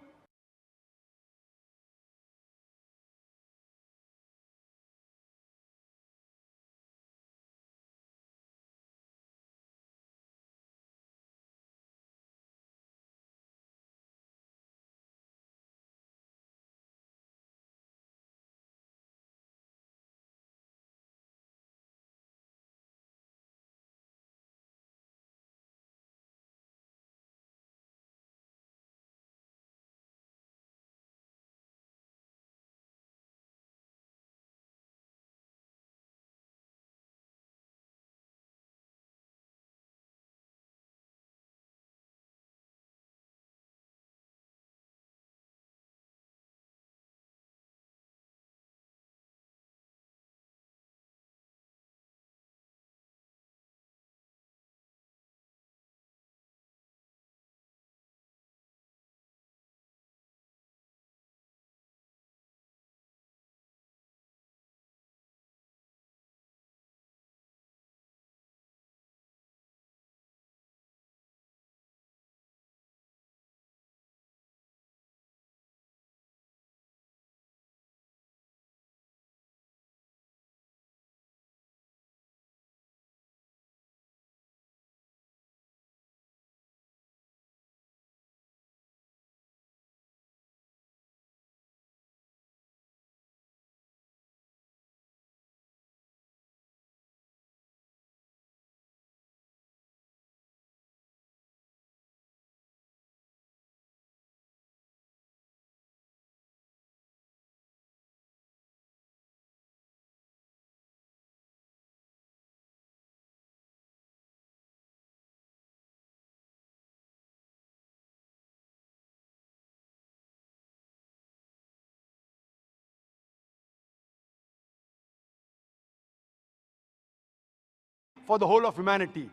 for the whole of humanity.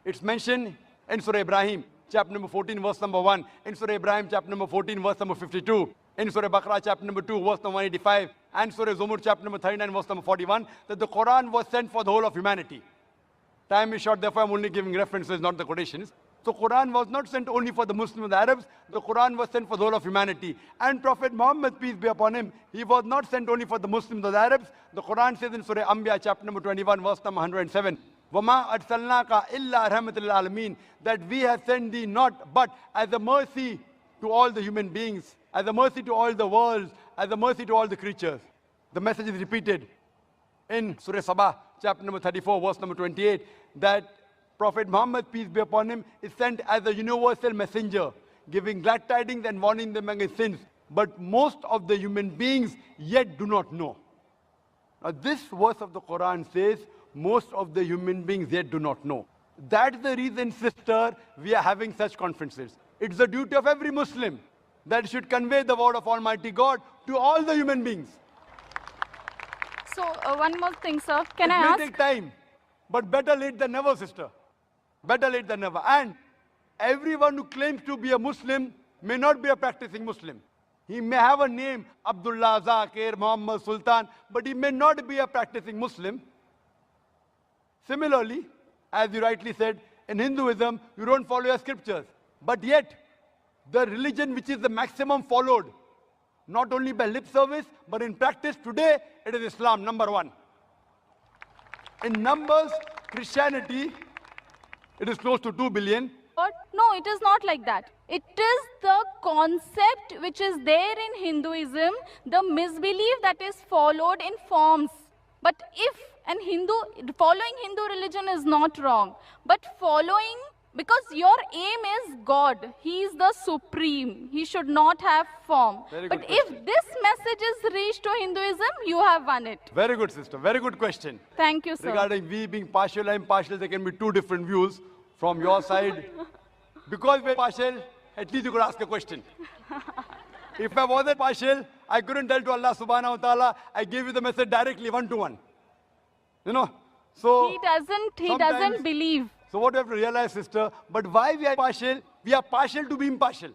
It's mentioned in Surah Ibrahim, chapter number 14, verse number 1. In Surah Ibrahim, chapter number 14, verse number 52. In Surah Baqarah, chapter number 2, verse number 185. And Surah Zumur, chapter number 39, verse number 41. That the Quran was sent for the whole of humanity. Time is short, therefore I'm only giving references, not the quotations. So Quran was not sent only for the Muslims and the Arabs. The Quran was sent for the whole of humanity. And Prophet Muhammad, peace be upon him, he was not sent only for the Muslims or the Arabs. The Quran says in Surah Anbiya, chapter number 21, verse number 107. وَمَا أَرْسَلْنَاكَ إِلَّا رَحْمَةً لِلْعَالَمِينَ, that we have sent thee not but as a mercy to all the human beings, as a mercy to all the worlds, as a mercy to all the creatures. The message is repeated in Surah Sabah, chapter number 34, verse number 28, that Prophet Muhammad, peace be upon him, is sent as a universal messenger, giving glad tidings and warning them against sins. But most of the human beings yet do not know. Now this verse of the Quran says, most of the human beings yet do not know. That's the reason, sister, we are having such conferences. It's the duty of every Muslim that should convey the word of Almighty God to all the human beings. So, one more thing, sir. Can I ask? It may take time, but better late than never, sister. Better late than never. And everyone who claims to be a Muslim may not be a practicing Muslim. He may have a name, Abdullah, Zakir, Muhammad, Sultan, but he may not be a practicing Muslim. Similarly, as you rightly said, in Hinduism, you don't follow your scriptures. But yet, the religion which is the maximum followed, not only by lip service, but in practice today, it is Islam, number one. In numbers, Christianity, it is close to 2 billion. But no, it is not like that. It is the concept which is there in Hinduism, the misbelief that is followed in forms. But if following Hindu religion is not wrong, but following, because your aim is God, He is the supreme, He should not have form. But if this message is reached to Hinduism, you have won it. Very good, sister. Very good question. Thank you, sir. Regarding we being partial and impartial, there can be two different views from your side. Because we're partial, at least you could ask a question. If I wasn't partial, I couldn't tell to Allah subhanahu wa ta'ala, I gave you the message directly, one to one. You know, So He doesn't sometimes- believe. So what you have to realize, sister, but why we are partial? We are partial to be impartial.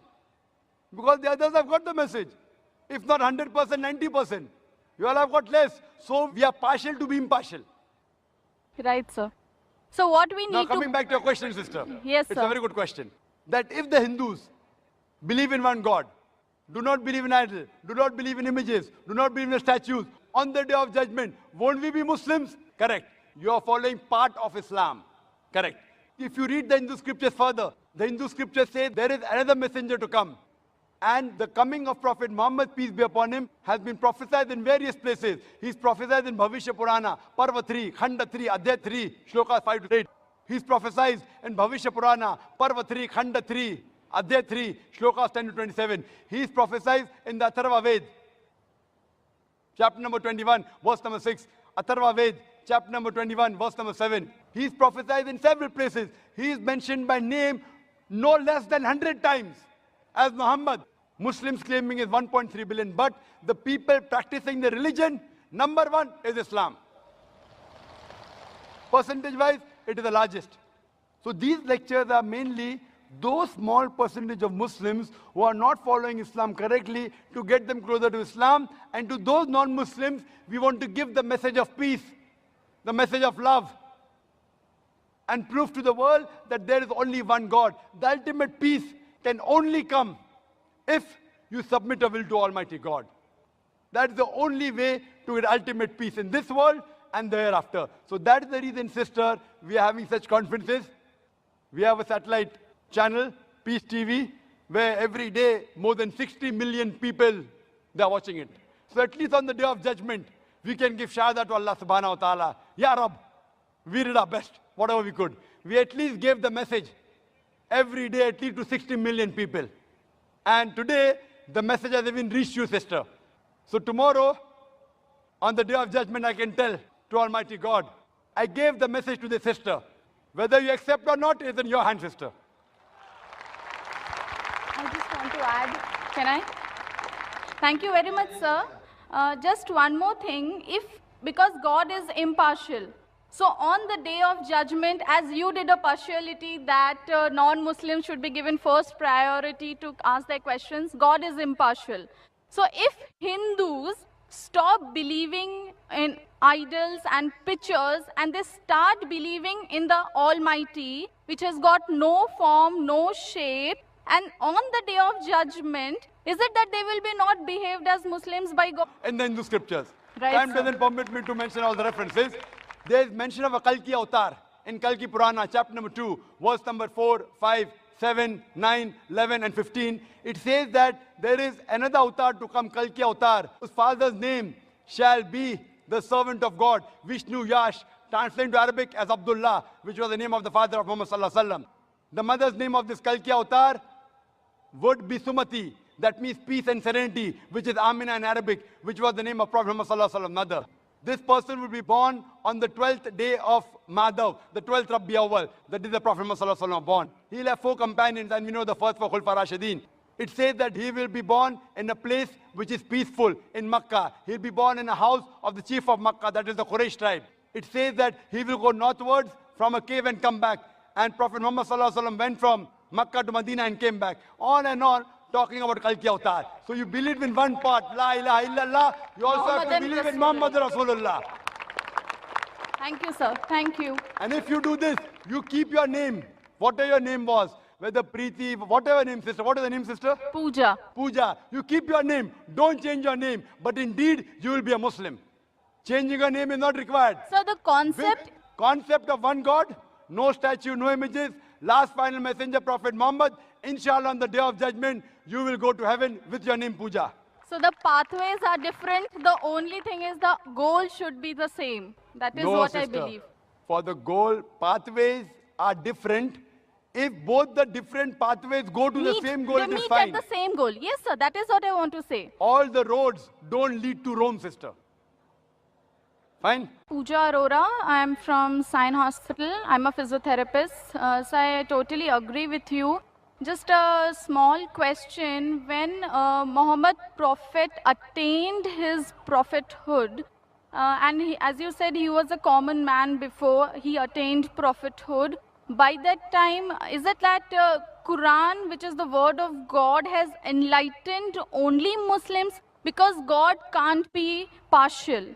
Because the others have got the message. If not 100%, 90%. You all have got less. So we are partial to be impartial. Right, sir. So what we need Now to... coming back to your question, sister. Yes, It's sir. a very good question. That if the Hindus believe in one God, do not believe in idol, do not believe in images, do not believe in statues, on the day of judgment, won't we be Muslims? Correct. You are following part of Islam. Correct. If you read the Hindu scriptures further, the Hindu scriptures say there is another messenger to come. And the coming of Prophet Muhammad, peace be upon him, has been prophesied in various places. He's prophesied in Bhavishya Purana, Parva 3, Khanda 3, Adhyay 3, Shloka 5 to 8. He's prophesied in Bhavishya Purana, Parva 3, Khanda 3, Adhyay 3, Shlokas 10 to 27. He's prophesied in the Atharva Ved, chapter number 21, verse number 6. Atharva Ved, chapter number 21, verse number 7. He's prophesied in several places. He is mentioned by name no less than 100 times as Muhammad. Muslims claiming is 1.3 billion, but the people practicing the religion, number one is Islam. Percentage-wise, it is the largest. So these lectures are mainly those small percentage of Muslims who are not following Islam correctly to get them closer to Islam. And to those non-Muslims, we want to give the message of peace, the message of love, and prove to the world that there is only one God. The ultimate peace can only come if you submit your will to Almighty God. That is the only way to get ultimate peace in this world and thereafter. So that is the reason, sister, we are having such conferences. We have a satellite channel, Peace TV, where every day more than 60 million people, they are watching it. So at least on the day of judgment, we can give shahada to Allah subhanahu wa ta'ala. Ya Rab, we did our best, whatever we could. We at least gave the message every day at least to 60 million people. And today, the message has even reached you, sister. So tomorrow, on the day of judgment, I can tell to Almighty God, I gave the message to the sister. Whether you accept or not is in your hand, sister. I just want to add, can I? Thank you very much, sir. Just one more thing, because God is impartial, so on the day of judgment, as you did a partiality that non-Muslims should be given first priority to ask their questions, God is impartial. So if Hindus stop believing in idols and pictures and they start believing in the Almighty, which has got no form, no shape, and on the day of judgment, is it that they will be not behaved as Muslims by God? In the Hindu scriptures. Right, Time sir. doesn't permit me to mention all the references. There is mention of a Kalki avatar in Kalki Purana, chapter number 2, verse number 4, 5, 7, 9, 11, and 15. It says that there is another avatar to come, Kalki avatar, whose father's name shall be the servant of God, Vishnu Yash, translated to Arabic as Abdullah, which was the name of the father of Muhammad sallallahu alaihi wasallam. The mother's name of this Kalki avatar would be Sumati. That means peace and serenity, which is Amina in Arabic, which was the name of Prophet Muhammad sallallahu alaihi wasallam, mother. This person will be born on the 12th day of Madhav, the 12th Rabi Awwal. That is the Prophet Muhammad sallallahu alaihi wasallam born. He'll have 4 companions, and we know the first 4 Khulfa Rashidin. It says that he will be born in a place which is peaceful in Makkah. He'll be born in a house of the chief of Makkah, that is the Quraysh tribe. It says that he will go northwards from a cave and come back. And Prophet Muhammad sallallahu alaihi wasallam went from Makkah to Medina and came back. On and on, talking about Kalki Avatar. So you believe in one part, La ilaha illallah. You also have to believe in Muhammad Rasulullah. Thank you, sir. Thank you. And if you do this, you keep your name, whatever your name was, whether Preeti, whatever name, sister. What is the name, sister? Pooja. Pooja. You keep your name. Don't change your name. But indeed, you will be a Muslim. Changing your name is not required. So the concept... Concept of one God, no statue, no images, last final messenger, Prophet Muhammad. Inshallah, on the day of judgment, you will go to heaven with your name, Pooja. So the pathways are different. The only thing is the goal should be the same. That is what I believe. For the goal, pathways are different. If both the different pathways go to the same goal, they it is meet fine. at the same goal. Yes, sir. That is what I want to say. All the roads don't lead to Rome, sister. Fine? Pooja Arora. I am from Sion Hospital. I'm a physiotherapist. So I totally agree with you. Just a small question. When Muhammad Prophet attained his prophethood, as you said, he was a common man before he attained prophethood. By that time, is it that Quran, which is the word of God, has enlightened only Muslims? Because God can't be partial.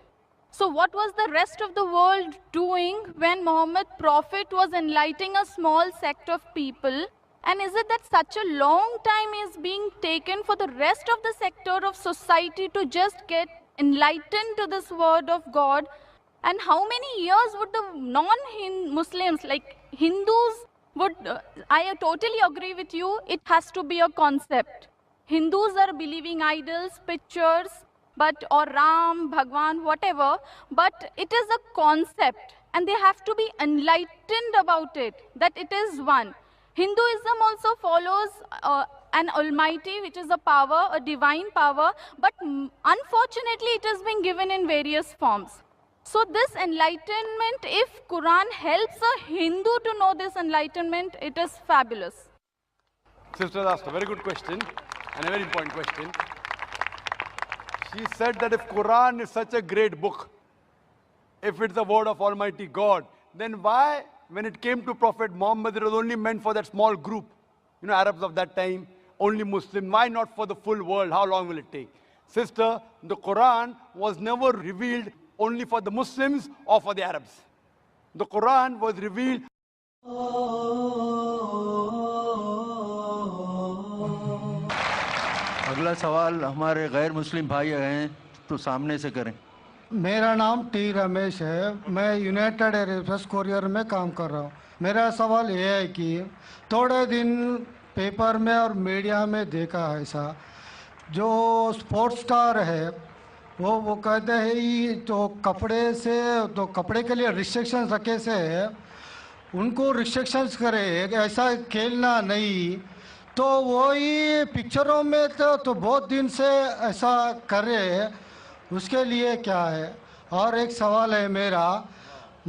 So what was the rest of the world doing when Muhammad Prophet was enlightening a small sect of people? And is it that such a long time is being taken for the rest of the sector of society to just get enlightened to this word of God? And how many years would the non-Muslims, like Hindus, would, I totally agree with you, it has to be a concept. Hindus are believing idols, pictures, or Ram, Bhagwan, whatever, but it is a concept and they have to be enlightened about it, that it is one. Hinduism also follows an almighty, which is a power, a divine power, but unfortunately it has been given in various forms. So this enlightenment, if Quran helps a Hindu to know this enlightenment, it is fabulous. Sister asked a very good question and a very important question. She said that if Quran is such a great book, if it's the word of Almighty God, then why, when it came to Prophet Muhammad, it was only meant for that small group, Arabs of that time, only Muslim. Why not for the full world? How long will it take? Sister, the Quran was never revealed only for the Muslims or for the Arabs. The Quran was revealed. अगला सवाल हमारे गैर मुस्लिम भाई हैं तो सामने से करें। मेरा नाम टी रमेश है, मैं यूनाइटेड एयरफोर्स कोरियर में काम कर रहा हूँ। मेरा सवाल ये है कि थोड़े दिन पेपर में और मीडिया में देखा है ऐसा, जो स्पोर्ट्स स्टार है वो कहते हैं ये तो कपड़े के लिए रिस्ट्रिक्शंस रखे से है, उनको रिस्ट्रिक्शंस करे, ऐसा खेलना नहीं, तो वही पिक्चरों में तो बहुत दिन से ऐसा कर रहे हैं, उसके लिए क्या है? और एक सवाल है मेरा,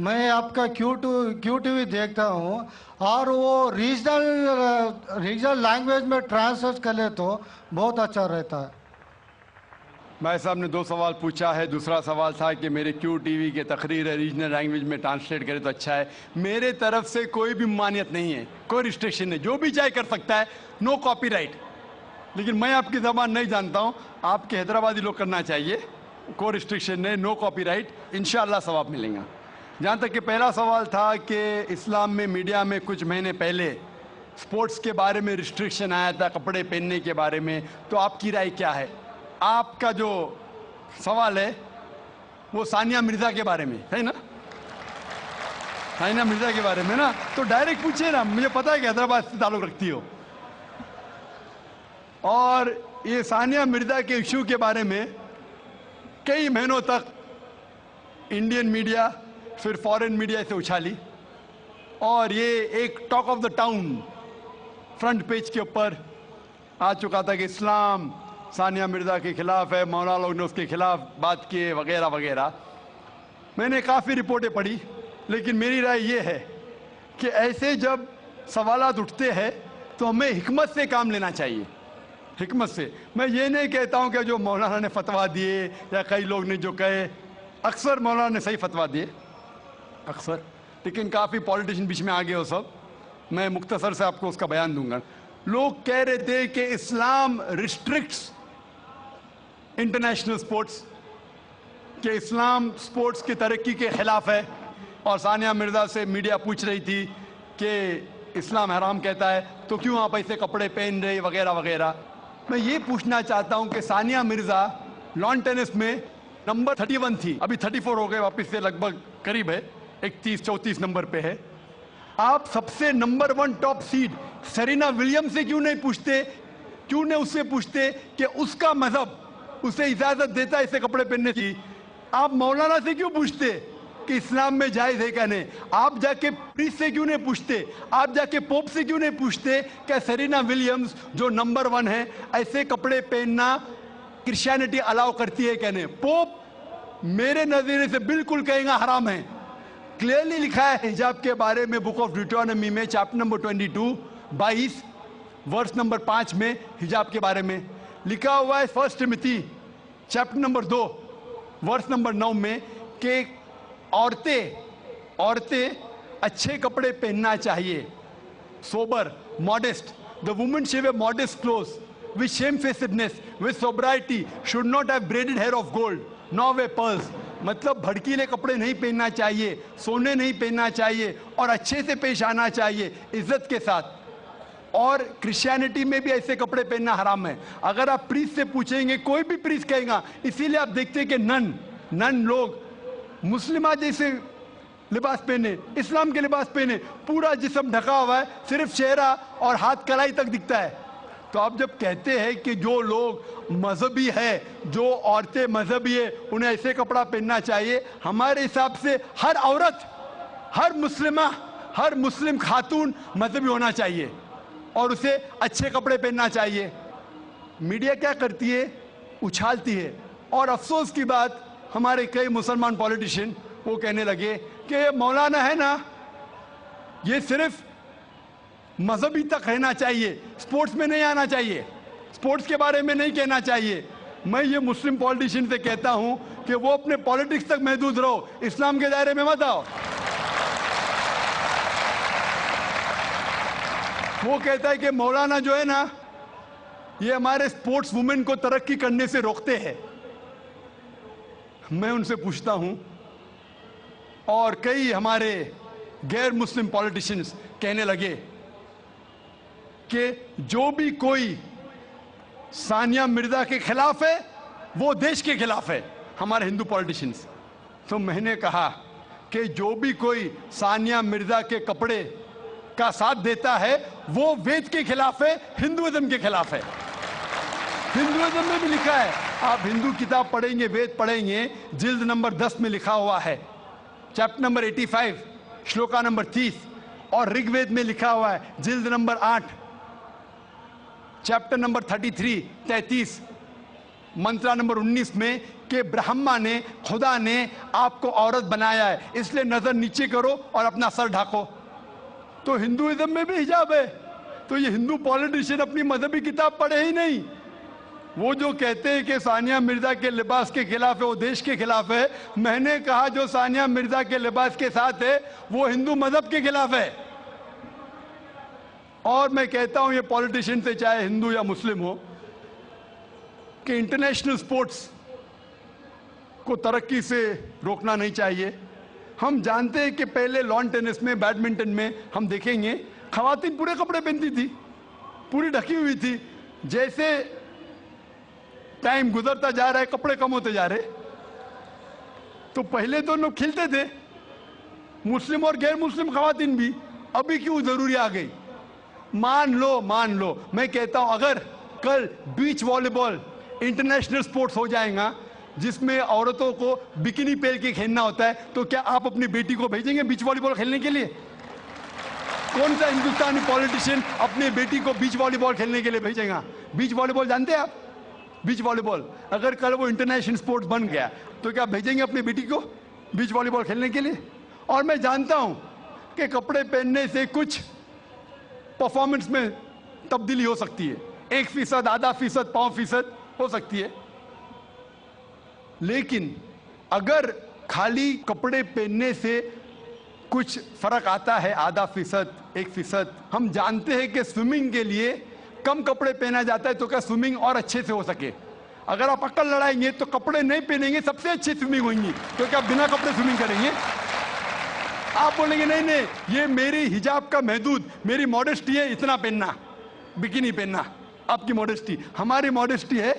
मैं आपका क्यू टीवी देखता हूँ और वो रीजनल लैंग्वेज में ट्रांसलेट कर ले तो बहुत अच्छा रहता है। भाई साहब ने दो सवाल पूछा है। दूसरा सवाल था कि मेरे क्यू टीवी के तकरीर है रीजनल लैंग्वेज में ट्रांसलेट करे तो अच्छा है। मेरे तरफ से कोई भी मान्यत नहीं है, कोई रिस्ट्रिक्शन नहीं, जो भी चाहे कर सकता है, नो कॉपीराइट। लेकिन मैं आपकी ज़बान नहीं जानता हूँ, आपके हैदराबादी लोग करना चाहिए, कोई रिस्ट्रिक्शन नहीं, नो कॉपीराइट, इंशाअल्लाह सवाब मिलेगा। जहाँ तक कि पहला सवाल था कि इस्लाम में मीडिया में कुछ महीने पहले स्पोर्ट्स के बारे में रिस्ट्रिक्शन आया था, कपड़े पहनने के बारे में, तो आपकी राय क्या है? आपका जो सवाल है वो सानिया मिर्ज़ा के बारे में है ना, सानिया मिर्ज़ा के बारे में ना, तो डायरेक्ट पूछिए ना, मुझे पता है कि हैदराबाद से ताल्लुक़ रखती हो। और ये सानिया मिर्ज़ा के इशू के बारे में कई महीनों तक इंडियन मीडिया फिर फॉरेन मीडिया से उछाली और ये एक talk of the town front page के ऊपर आ चुका था कि इस्लाम सानिया मिर्ज़ा के खिलाफ है, मौलाना लोग ने उसके खिलाफ बात किए वगैरह वगैरह। मैंने काफ़ी रिपोर्टें पढ़ी, लेकिन मेरी राय ये है कि ऐसे जब सवालात उठते हैं तो हमें हिकमत से काम लेना चाहिए, हिकमत से। मैं ये नहीं कहता हूँ कि जो मौलाना ने फतवा दिए या कई लोग ने जो कहे, अक्सर मौलाना ने सही फतवा दिए अक्सर, लेकिन काफ़ी पॉलिटिशियन बीच में आ गए हो सब। मैं मुख्तसर से आपको उसका बयान दूंगा। लोग कह रहे थे कि इस्लाम रिस्ट्रिक्ट्स इंटरनेशनल स्पोर्ट्स, कि इस्लाम स्पोर्ट्स की तरक्की के ख़िलाफ़ है, और सानिया मिर्ज़ा से मीडिया पूछ रही थी कि इस्लाम हराम कहता है तो क्यों आप ऐसे कपड़े पहन रहे वगैरह वगैरह। मैं ये पूछना चाहता हूं कि सानिया मिर्ज़ा लॉन टेनिस में नंबर 31 थी, अभी 34 हो गए, वापस से लगभग करीब है, 31-34 नंबर पे है। आप सबसे number 1 top seed Serena Williams से क्यों नहीं पूछते, क्यों नहीं उससे पूछते कि उसका मजहब उसे इजाजत देता है ऐसे कपड़े पहनने की? आप मौलाना से क्यों पूछते कि इस्लाम में जायज है क्या नहीं? आप जाके प्रीस्ट से क्यों नहीं पूछते? आप जाके पोप से क्यों नहीं पूछते क्या सेरेना विलियम्स जो नंबर 1 है ऐसे कपड़े पहनना क्रिश्चियनिटी अलाउ करती है क्या नहीं? पोप मेरे नजरिए से बिल्कुल कहेगा हराम है। क्लियरली लिखा है हिजाब के बारे में बुक ऑफ ड्यूटोनॉमी में चैप्टर नंबर 22 वर्स नंबर 5 में हिजाब के बारे में लिखा हुआ है। 1 Timothy chapter number 2 verse number 9 में कि औरतें अच्छे कपड़े पहनना चाहिए, sober, modest. The woman should wear modest clothes with shamefacedness, with sobriety, should not have braided hair of gold, nor wear pearls. मतलब भड़कीले कपड़े नहीं पहनना चाहिए, सोने नहीं पहनना चाहिए और अच्छे से पेश आना चाहिए, इज्जत के साथ। और क्रिश्चियनिटी में भी ऐसे कपड़े पहनना हराम है। अगर आप प्रीस्ट से पूछेंगे, कोई भी प्रीस्ट कहेगा, इसीलिए आप देखते हैं कि नन लोग मुस्लिमा जैसे लिबास पहने, इस्लाम के लिबास पहने, पूरा जिस्म ढका हुआ है, सिर्फ चेहरा और हाथ कलाई तक दिखता है। तो आप जब कहते हैं कि जो लोग मजहबी है, जो औरतें मजहबी है, उन्हें ऐसे कपड़ा पहनना चाहिए, हमारे हिसाब से हर औरत, हर मुस्लिम खातून मजहबी होना चाहिए और उसे अच्छे कपड़े पहनना चाहिए। मीडिया क्या करती है? उछालती है। और अफसोस की बात, हमारे कई मुसलमान पॉलिटिशियन वो कहने लगे कि मौलाना है ना, ये सिर्फ मजहबी तक रहना चाहिए, स्पोर्ट्स में नहीं आना चाहिए, स्पोर्ट्स के बारे में नहीं कहना चाहिए। मैं ये मुस्लिम पॉलिटिशियन से कहता हूं कि वो अपने पॉलिटिक्स तक महदूद रहो, इस्लाम के दायरे में मत आओ। वो कहता है कि मौलाना जो है ना, ये हमारे स्पोर्ट्स वुमेन को तरक्की करने से रोकते हैं। मैं उनसे पूछता हूं, और कई हमारे गैर मुस्लिम पॉलिटिशियंस कहने लगे कि जो भी कोई सानिया मिर्जा के खिलाफ है वो देश के खिलाफ है, हमारे हिंदू पॉलिटिशियंस। तो मैंने कहा कि जो भी कोई सानिया मिर्जा के कपड़े का साथ देता है वो वेद के खिलाफ है, हिंदुइज्म के खिलाफ है। हिंदुइज्म में भी लिखा है, आप हिंदू किताब पढ़ेंगे, वेद पढ़ेंगे, जिल्द नंबर 10 में लिखा हुआ है, चैप्टर नंबर 85, श्लोका नंबर 30, और ऋग्वेद में लिखा हुआ है, जिल्द नंबर 8, चैप्टर नंबर 33, मंत्रा नंबर 19 में, कि ब्रह्मा ने, खुदा ने आपको औरत बनाया है, इसलिए नजर नीचे करो और अपना सर ढाको। तो हिंदुइज्म में भी हिजाब है। तो ये हिंदू पॉलिटिशियन अपनी मजहबी किताब पढ़े ही नहीं। वो जो कहते हैं कि सानिया मिर्जा के लिबास के खिलाफ है, वो देश के खिलाफ है। मैंने कहा जो सानिया मिर्जा के लिबास के साथ है वो हिंदू मजहब के खिलाफ है। और मैं कहता हूं ये पॉलिटिशियन से, चाहे हिंदू या मुस्लिम हो, कि इंटरनेशनल स्पोर्ट्स को तरक्की से रोकना नहीं चाहिए। हम जानते हैं कि पहले लॉन टेनिस में, बैडमिंटन में हम देखेंगे खवातीन पूरे कपड़े पहनती थी, पूरी ढकी हुई थी। जैसे टाइम गुजरता जा रहा है, कपड़े कम होते जा रहे। तो पहले तो लोग खिलते थे, मुस्लिम और गैर मुस्लिम खवातीन भी। अभी क्यों जरूरी आ गई? मान लो मैं कहता हूं अगर कल बीच वॉलीबॉल इंटरनेशनल स्पोर्ट्स हो जाएगा जिसमें औरतों को बिकिनी पहन के खेलना होता है, तो क्या आप अपनी बेटी को भेजेंगे बीच वॉलीबॉल खेलने के लिए? कौन सा हिंदुस्तानी पॉलिटिशियन अपनी बेटी को बीच वॉलीबॉल खेलने के लिए भेजेगा? बीच वॉलीबॉल जानते हैं आप? बीच वॉलीबॉल अगर कल वो इंटरनेशनल स्पोर्ट्स बन गया तो क्या भेजेंगे अपनी बेटी को बीच वॉलीबॉल खेलने के लिए? और मैं जानता हूं कि कपड़े पहनने से कुछ परफॉर्मेंस में तब्दीली हो सकती है, 1%, आधा फीसद, 5% हो सकती है। लेकिन अगर खाली कपड़े पहनने से कुछ फर्क आता है, आधा फीसद, 1%, हम जानते हैं कि स्विमिंग के लिए कम कपड़े पहना जाता है तो क्या स्विमिंग और अच्छे से हो सके? अगर आप अक्ल लड़ाएंगे तो कपड़े नहीं पहनेंगे, सबसे अच्छी स्विमिंग होगी, तो क्या बिना कपड़े स्विमिंग करेंगे? आप बोलेंगे नहीं, ये मेरी हिजाब का महदूद, मेरी मॉडेस्टी है, इतना पहनना, बिकिनी पहनना, आपकी मॉडेस्टी। हमारी मॉडेस्टी है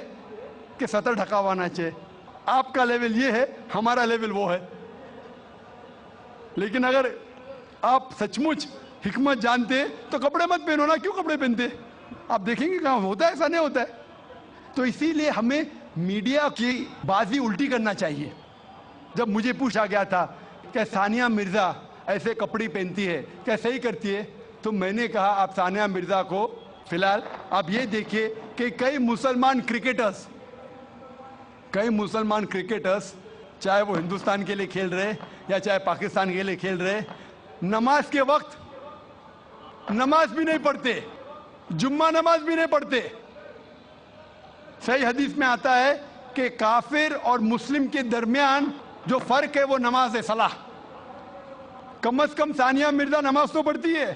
कि सतर ढका हुआ होना चाहिए। आपका लेवल ये है, हमारा लेवल वो है। लेकिन अगर आप सचमुच हिकमत जानते तो कपड़े मत पहनो ना, क्यों कपड़े पहनते? आप देखेंगे कहाँ होता है, ऐसा नहीं होता है। तो इसीलिए हमें मीडिया की बाजी उल्टी करना चाहिए। जब मुझे पूछा गया था कि सानिया मिर्जा ऐसे कपड़े पहनती है, क्या सही करती है, तो मैंने कहा आप सानिया मिर्जा को फिलहाल आप ये देखिए कि कई मुसलमान क्रिकेटर्स चाहे वो हिंदुस्तान के लिए खेल रहे या चाहे पाकिस्तान के लिए खेल रहे, नमाज के वक्त नमाज भी नहीं पढ़ते, जुम्मा नमाज भी नहीं पढ़ते। सही हदीस में आता है कि काफिर और मुस्लिम के दरमियान जो फर्क है वो नमाज है, सलाह। कम से कम सानिया मिर्जा नमाज तो पढ़ती है,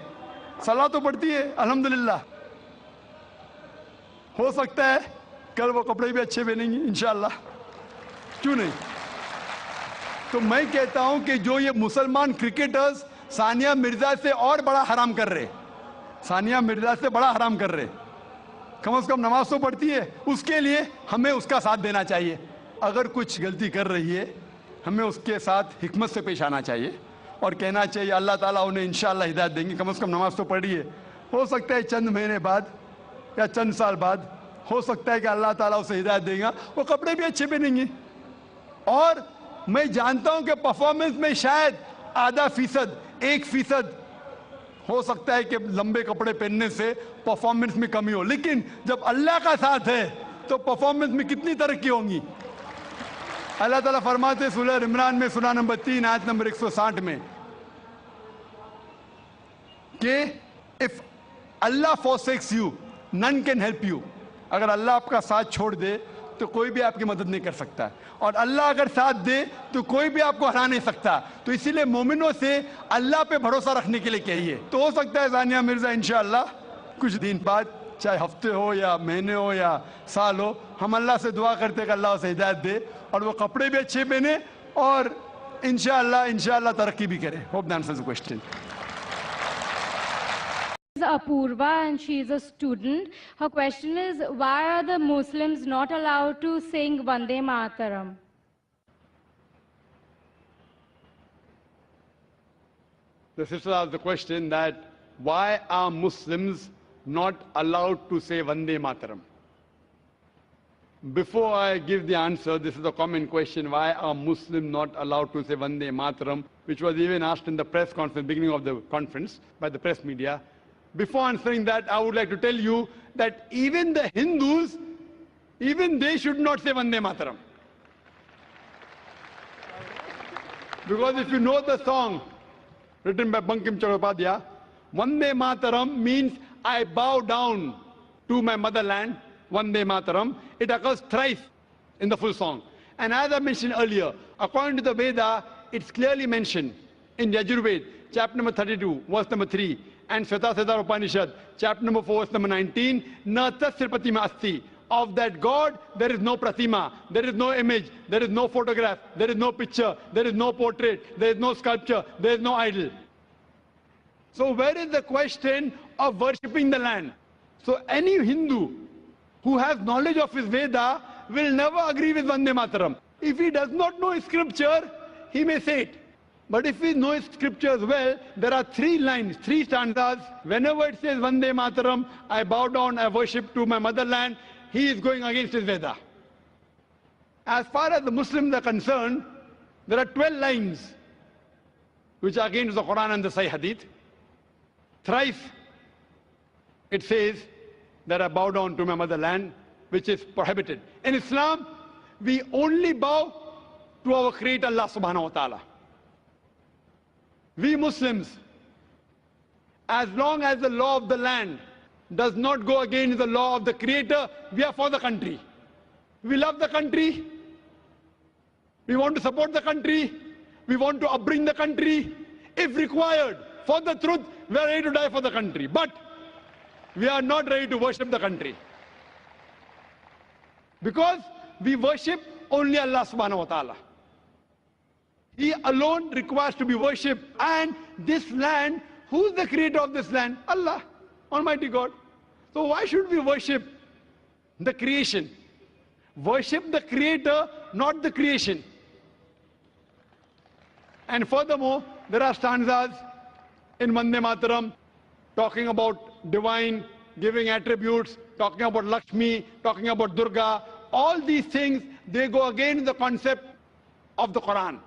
सलाह तो पढ़ती है, अल्हम्दुलिल्लाह। हो सकता है कल वो कपड़े भी अच्छे पहनेंगी इंशाअल्लाह, क्यों नहीं। तो मैं कहता हूं कि जो ये मुसलमान क्रिकेटर्स सानिया मिर्जा से और बड़ा हराम कर रहे, सानिया मिर्जा से बड़ा हराम कर रहे, कम से कम नमाज तो पढ़ती है, उसके लिए हमें उसका साथ देना चाहिए। अगर कुछ गलती कर रही है हमें उसके साथ हिकमत से पेश आना चाहिए और कहना चाहिए अल्लाह ताला उन्हें इंशाअल्लाह हिदायत देंगे, कम से कम नमाज तो पढ़ी है। हो सकता है चंद महीने बाद या चंद साल बाद हो सकता है कि अल्लाह ताला उसे हिदायत देगा, वो कपड़े भी अच्छे पहनेंगे। और मैं जानता हूं कि परफॉर्मेंस में शायद आधा फीसद 1% हो सकता है कि लंबे कपड़े पहनने से परफॉर्मेंस में कमी हो, लेकिन जब अल्लाह का साथ है तो परफॉर्मेंस में कितनी तरक्की होगी। अल्लाह ताला फरमाते सूरह इमरान में सूरह नंबर 3 आयत नंबर 160 में कि if Allah forsakes you none can help you, अगर अल्लाह आपका साथ छोड़ दे तो कोई भी आपकी मदद नहीं कर सकता, और अल्लाह अगर साथ दे तो कोई भी आपको हरा नहीं सकता। तो इसीलिए मोमिनों से अल्लाह पे भरोसा रखने के लिए कहिए। तो हो सकता है सानिया मिर्जा इंशाअल्लाह कुछ दिन बाद, चाहे हफ्ते हो या महीने हो या साल हो, हम अल्लाह से दुआ करते हैं कि अल्लाह उसे हिदायत दे और वो कपड़े भी अच्छे पहने और इंशाअल्लाह तरक्की भी करे। Hope that answers the question. Apurva and she is a student. Her question is, why are the Muslims not allowed to sing Vande Mataram? The sister asked the question that why are Muslims not allowed to say Vande Mataram? Before I give the answer, this is a common question, why are Muslims not allowed to say Vande Mataram, which was even asked in the press conference, beginning of the conference by the press media. Before answering that, I would like to tell you that even the Hindus, even they should not say Vande Mataram. Because if you know the song written by Bankim Chattopadhyay, Vande Mataram means I bow down to my motherland, Vande Mataram. It occurs thrice in the full song. And as I mentioned earlier, according to the Veda, it's clearly mentioned in Yajurved, chapter number 32, verse number 3, and Svetasvatara Upanishad, chapter number 4, verse number 19, Na tasya pratima asti. Of that God, there is no pratima, there is no image, there is no photograph, there is no picture, there is no portrait, there is no sculpture, there is no idol. So where is the question of worshipping the land? So any Hindu who has knowledge of his Veda will never agree with Vande Mataram. If he does not know his scripture, he may say it. But if he knows scriptures well, there are 3 lines, 3 stanzas. Whenever it says Vande Mataram, I bow down, I worship to my motherland, he is going against his Veda. As far as the Muslims are concerned, there are 12 lines which are against the Quran and the Sahih Hadith. Thrice it says that I bow down to my motherland, which is prohibited. In Islam, we only bow to our Creator Allah subhanahu wa ta'ala. We Muslims, as long as the law of the land does not go against the law of the Creator, we are for the country. We love the country. We want to support the country. We want to upbring the country. If required, for the truth, we are ready to die for the country. But we are not ready to worship the country. Because we worship only Allah subhanahu wa ta'ala. He alone requires to be worshipped. And this land, who is the creator of this land? Allah, Almighty God. So why should we worship the creation? Worship the creator, not the creation. And furthermore, there are stanzas in Vande Mataram talking about divine, giving attributes, talking about Lakshmi, talking about Durga. All these things, they go against the concept of the Quran.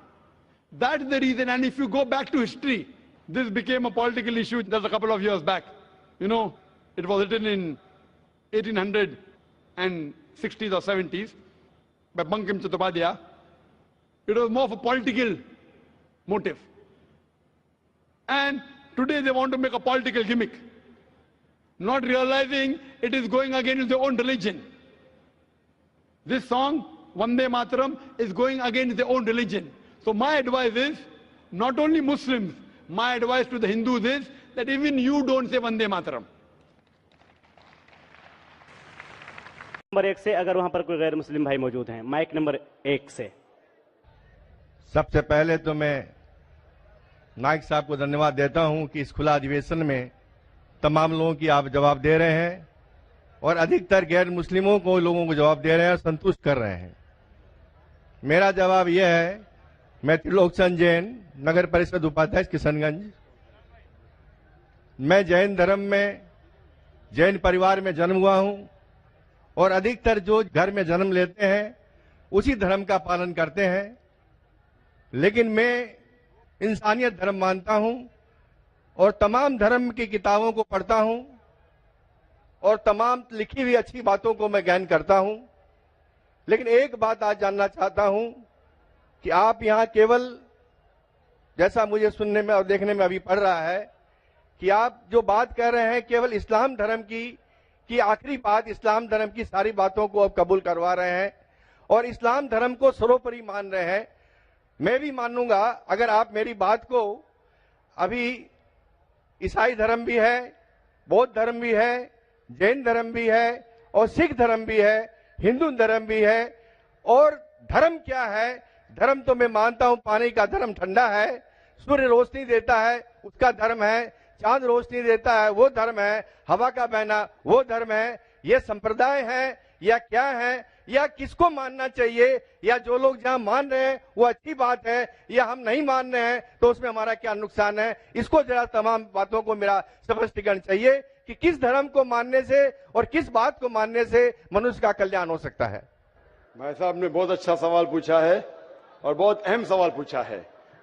That's the reason. And if you go back to history, this became a political issue just a couple of years back. You know, it was written in 1860s or 70s by Bankim Chattopadhyay. It was more of a political motive. And today they want to make a political gimmick, not realizing it is going against their own religion. This song, Vande Mataram, is going against their own religion. So my advice is, not only Muslims, my advice to the Hindus is that even you don't say Vande Mataram. Number 1 से, अगर वहां पर कोई गैर मुस्लिम भाई मौजूद हैं, mic number 1 से। सबसे पहले तो मैं नाइक साहब को धन्यवाद देता हूं कि इस खुला अधिवेशन में तमाम लोगों की आप जवाब दे रहे हैं और अधिकतर गैर मुस्लिमों को लोगों को जवाब दे रहे हैं और संतुष्ट कर रहे हैं। मेरा जवाब यह है, मैं त्रिलोकचंद जैन, नगर परिषद उपाध्यक्ष किशनगंज। मैं जैन धर्म में, जैन परिवार में जन्म हुआ हूं और अधिकतर जो घर में जन्म लेते हैं उसी धर्म का पालन करते हैं, लेकिन मैं इंसानियत धर्म मानता हूं और तमाम धर्म की किताबों को पढ़ता हूं और तमाम लिखी हुई अच्छी बातों को मैं ग्रहण करता हूं। लेकिन एक बात आज जानना चाहता हूं कि आप यहां केवल, जैसा मुझे सुनने में और देखने में अभी पड़ रहा है, कि आप जो बात कह रहे हैं केवल इस्लाम धर्म की आखिरी बात, इस्लाम धर्म की सारी बातों को आप कबूल करवा रहे हैं और इस्लाम धर्म को सर्वोपरि मान रहे हैं। मैं भी मानूंगा अगर आप मेरी बात को, अभी ईसाई धर्म भी है, बौद्ध धर्म भी है, जैन धर्म भी है और सिख धर्म भी है, हिंदू धर्म भी है। और धर्म क्या है? धर्म तो मैं मानता हूं पानी का धर्म ठंडा है, सूर्य रोशनी देता है उसका धर्म है, चांद रोशनी देता है वो धर्म है, हवा का बहना वो धर्म है। ये संप्रदाय है या क्या है, या किसको मानना चाहिए, या जो लोग जहां मान रहे हैं वो अच्छी बात है, या हम नहीं मान रहे हैं तो उसमें हमारा क्या नुकसान है? इसको जरा तमाम बातों को मेरा स्पष्टीकरण चाहिए कि किस धर्म को मानने से और किस बात को मानने से मनुष्य का कल्याण हो सकता है। भाई साहब ने बहुत अच्छा सवाल पूछा है और बहुत अहम सवाल पूछा है।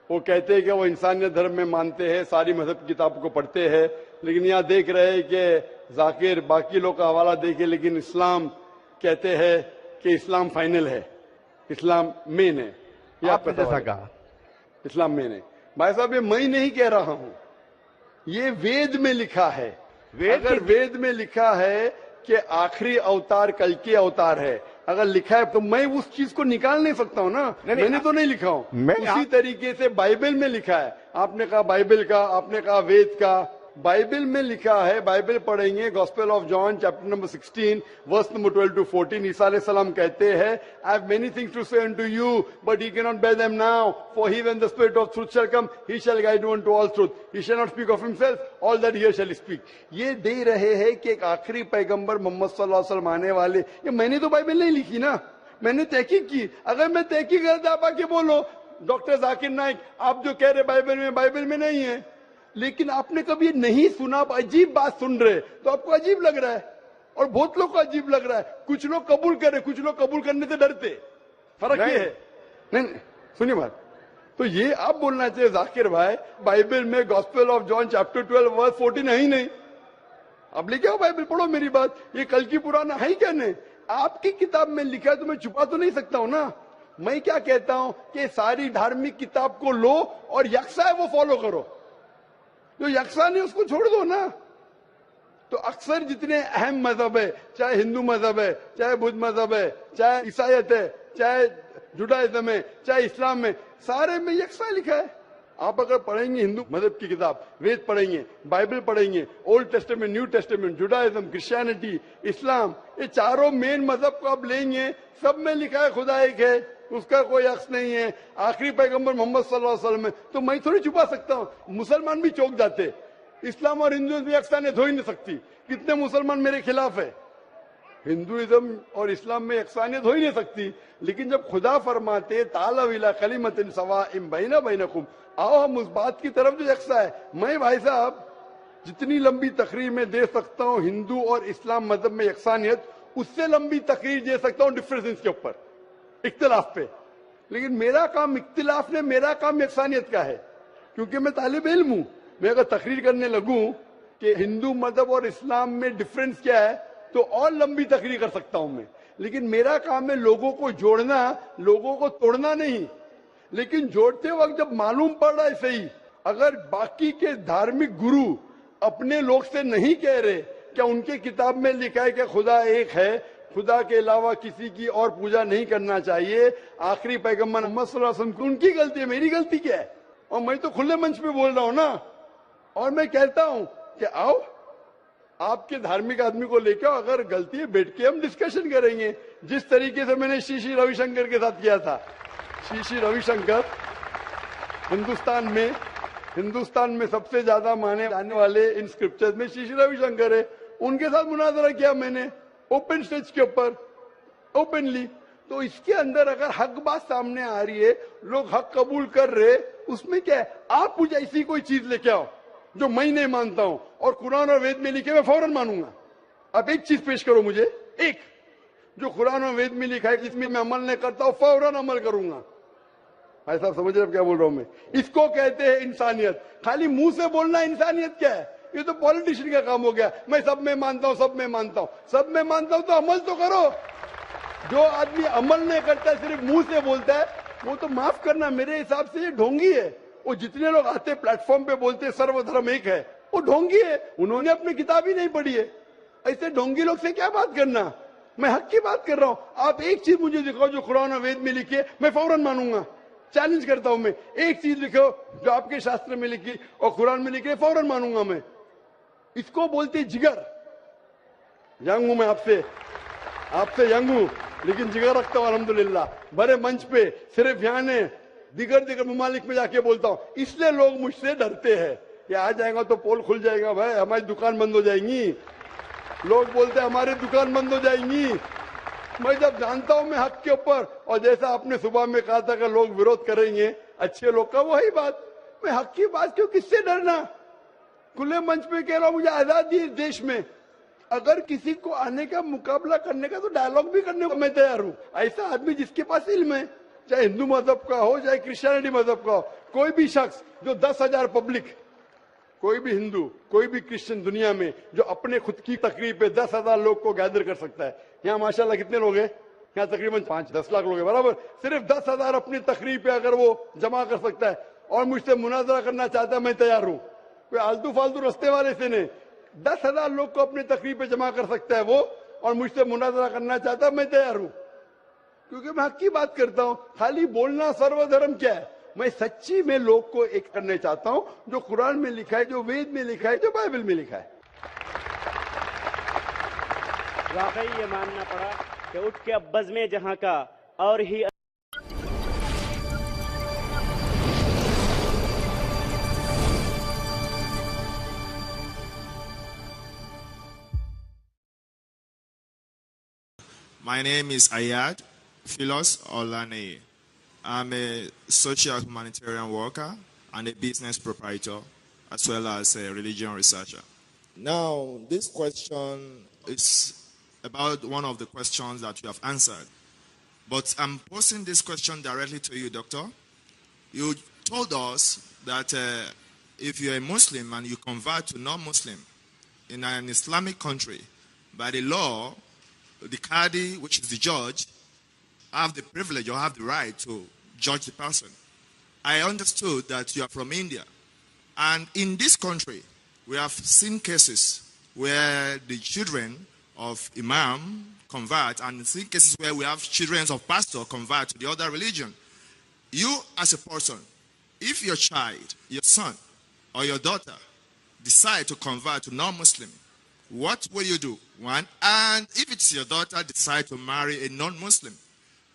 वो कहते हैं कि वो इंसानियत धर्म में मानते हैं, सारी मजहब की किताबों को पढ़ते हैं, लेकिन यहाँ देख रहे हैं कि जाकिर बाकी लोग का हवाला देके, लेकिन इस्लाम कहते हैं कि इस्लाम फाइनल है, इस्लाम मेन है। ये आपने जैसा कहा, इस्लाम मेन है। भाई साहब ये मैं नहीं कह रहा हूं, ये वेद में लिखा है। अगर वेद में लिखा है कि आखिरी अवतार कल के अवतार है, अगर लिखा है तो मैं उस चीज को निकाल नहीं सकता हूं ना। मैंने तो नहीं लिखा हूं, उसी तरीके से बाइबल में लिखा है। आपने कहा बाइबल का, आपने कहा वेद का, बाइबल में लिखा है। बाइबल पढ़ेंगे, gospel of John chapter number 16 verse number 12 to 14, ईसा अलैहि सलाम कहते हैं, I have many things to say unto you but he can not bear them now, for he when the spirit of truth shall come he shall guide you into all truth, he shall not speak of himself, all that he shall speak. ये दे रहे हैं कि एक आखिरी पैगंबर मोहम्मद सल्लल्लाहु अलैहि वसल्लम आने वाले। ये मैंने तो बाइबल नहीं लिखी ना, मैंने तहकीक की। अगर मैं तहकीक करता आप आके बोलो डॉक्टर जाकिर नाइक आप जो कह रहे बाइबल में नहीं है, लेकिन आपने कभी नहीं सुना, आप अजीब बात सुन रहे तो आपको अजीब लग रहा है और बहुत लोग को अजीब लग रहा है। कुछ लोग कबूल करे, कुछ लोग कबूल करने से डरते, फर्क ये है। नहीं सुनिए बात, तो ये आप बोलना चाहिए जाकिर भाई बाइबल में gospel of John chapter 12 verse 14 है ही नहीं। अब लेके आओ बाइबल, पढ़ो मेरी बात। ये कल की पुराना है ही क्या नहीं? आपकी किताब में लिखा है तो मैं छुपा तो नहीं सकता हूं ना। मैं क्या कहता हूं कि सारी धार्मिक किताब को लो और यकसा है वो फॉलो करो, जो यकसा नहीं उसको छोड़ दो ना। तो अक्सर जितने अहम मजहब है, चाहे हिंदू मजहब है, चाहे बुद्ध मजहब है, चाहे ईसाईयत है, चाहे जुडाइज्म है, चाहे इस्लाम है, सारे में यकसा लिखा है। आप अगर पढ़ेंगे हिंदू मजहब की किताब, वेद पढ़ेंगे, बाइबल पढ़ेंगे, old testament, new testament, Judaism, Christianity, इस्लाम, ये चारों मेन मजहब को आप लेंगे, सब में लिखा है खुदा एक है, उसका कोई अक्स नहीं है, आखिरी पैगंबर मोहम्मद सल्लल्लाहु अलैहि वसल्लम है। तो मैं थोड़ी छुपा सकता हूं। मुसलमान भी चौंक जाते, इस्लाम और हिंदुइज्म में यकसानियत हो ही नहीं सकती। कितने मुसलमान मेरे खिलाफ है, हिंदुइज्म और इस्लाम में यकसानियत हो ही नहीं सकती। लेकिन जब खुदा फरमाते ताला इला कलिमतिन सवाइम बैना बैनकुम, आओ हम उस बात की तरफ जो यकसा है। मैं भाई साहब जितनी लंबी तकरीर में दे सकता हूं हिंदू और इस्लाम मजहब में यकसानियत, उससे लंबी तकरीर दे सकता हूं डिफरेंसेस के ऊपर, इख्तिलाफ पे। लेकिन मेरा काम इख्तिलाफ ने, मेरा काम यकसानियत का है, क्योंकि मैं तालिब इल्म हूं। मैं अगर तकरीर करने लगूं कि हिंदू मजहब और इस्लाम में डिफरेंस क्या है तो और लंबी तकरीर कर सकता हूं मैं। लेकिन मेरा काम है लोगों को जोड़ना, लोगों को तोड़ना नहीं। लेकिन जोड़ते वक्त जब मालूम पड़ रहा है सही, अगर बाकी के धार्मिक गुरु अपने लोग से नहीं कह रहे क्या उनके किताब में लिखा है कि खुदा एक है, खुदा के अलावा किसी की और पूजा नहीं करना चाहिए। आखिरी पैगंबर मोहम्मद सल्लल्लाहु अलैहि वसल्लम की उनकी गलती है, मेरी गलती क्या है? और मैं तो खुले मंच पे बोल रहा हूं ना, और मैं कहता हूं कि आओ आपके धार्मिक आदमी को लेकर, अगर गलती है बैठ के हम डिस्कशन करेंगे, जिस तरीके से मैंने श्री रविशंकर के साथ किया था। श्री रविशंकर हिंदुस्तान में सबसे ज्यादा माने जाने वाले इन स्क्रिप्चर्स में श्री रविशंकर है। उनके साथ मुनाजरा किया मैंने ओपन स्टेज के ऊपर, ओपनली। तो इसके अंदर अगर हक बात सामने आ रही है, लोग हक कबूल कर रहे, उसमें क्या है? आप मुझे ऐसी कोई चीज लेके आओ जो मैं नहीं मानता हूं और कुरान और वेद में लिखे मैं फौरन मानूंगा। आप एक चीज पेश करो मुझे, एक जो कुरान और वेद में लिखा है, इसमें मैं अमल नहीं करता हूं, फौरन अमल करूंगा। भाई साहब समझ रहे क्या बोल रहा हूं मैं? इसको कहते हैं इंसानियत। खाली मुंह से बोलना इंसानियत क्या है? ये तो पॉलिटिशियन का काम हो गया। मैं सब में मानता हूं, सब में मानता हूं, सब में मानता हूं, तो अमल तो करो। जो आदमी अमल नहीं करता, सिर्फ मुंह से बोलता है, वो तो माफ करना, मेरे हिसाब से ये ढोंगी है। वो जितने लोग आते प्लेटफॉर्म पे बोलते सर्वधर्म एक है, वो ढोंगी है। उन्होंने अपनी किताब ही नहीं पढ़ी है। ऐसे ढोंगी लोग से क्या बात करना? मैं हक की बात कर रहा हूं। आप एक चीज मुझे दिखाओ जो कुरान और वेद में लिखी है, मैं फौरन मानूंगा। चैलेंज करता हूं मैं, एक चीज लिखो जो आपके शास्त्र में लिखी और कुरान में लिखी है, फौरन मानूंगा मैं। इसको बोलते जिगर। यंग हूं मैं आपसे यंग हूं, लेकिन जिगर रखता हूं अल्हम्दुलिल्लाह। बड़े मंच पे सिर्फ यहाँ ने दिगर ममालिक में जाके बोलता हूं, इसलिए लोग मुझसे डरते हैं कि आ जाएगा तो पोल खुल जाएगा, भाई हमारी दुकान बंद हो जाएंगी। लोग बोलते हैं हमारी दुकान बंद हो जाएंगी। मैं जब जानता हूं मैं हक के ऊपर, और जैसा आपने सुबह में कहा था कि लोग विरोध करेंगे अच्छे लोग का, वही बात। मैं हक की बात क्यों, किससे डरना? खुले मंच पे कह रहा हूं, मुझे आजादी इस देश में। अगर किसी को आने का मुकाबला करने का, तो डायलॉग भी करने को मैं तैयार हूं। ऐसा आदमी जिसके पास इल्म है, चाहे हिंदू मजहब का हो चाहे क्रिश्चियनिटी मजहब का हो, कोई भी शख्स जो 10,000 पब्लिक, कोई भी हिंदू कोई भी क्रिश्चियन दुनिया में जो अपने खुद की तकरीब पे 10,000 लोग को गैदर कर सकता है। यहाँ माशाल्लाह कितने लोग हैं? यहाँ तकरीबन 5-10 लाख लोग हैं बराबर। सिर्फ 10,000 अपनी तकरीब पे अगर वो जमा कर सकता है और मुझसे मुनाजरा करना चाहता है, मैं तैयार हूं। कोई आलतू फालतू रस्ते वाले से नहीं, 10,000 लोग को अपनी तकरीब पे जमा कर सकता है वो, और मुझसे मुनाजरा करना चाहता है, मैं तैयार हूं। क्योंकि मैं हक की बात करता हूं। खाली बोलना सर्वधर्म क्या है? मैं सच्ची में लोग को एक करने चाहता हूं, जो कुरान में लिखा है, जो वेद में लिखा है, जो बाइबल में लिखा है। वाकई ये मानना पड़ा कि उठ के अब बज़्म जहां का और ही My name is Ayad Philos Olane. I'm a social humanitarian worker and a business proprietor, as well as a religion researcher. Now, this question is about one of the questions that you have answered. But I'm posing this question directly to you, Doctor. You told us that if you're a Muslim and you convert to non-Muslim in an Islamic country, by the law, the Qadi, which is the judge, have the privilege or have the right to judge the person. I understood that you are from India. And in this country, we have seen cases where the children of imam convert, and seen cases where we have children of pastor convert to the other religion. You as a person, if your child, your son, or your daughter decide to convert to non-Muslim, what will you do? One, and if it's your daughter decide to marry a non-Muslim,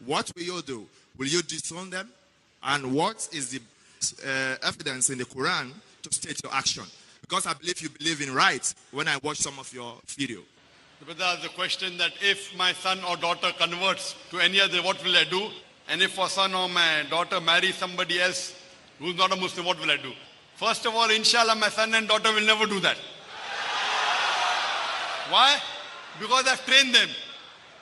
what will you do? Will you disown them? And what is the evidence in the Quran to state your action? Because I believe you believe in rights when I watch some of your video. The brother asked the question that if my son or daughter converts to any other, what will I do? And if my son or my daughter marries somebody else who's not a Muslim, what will I do? First of all, inshallah, my son and daughter will never do that. Why? Because I've trained them.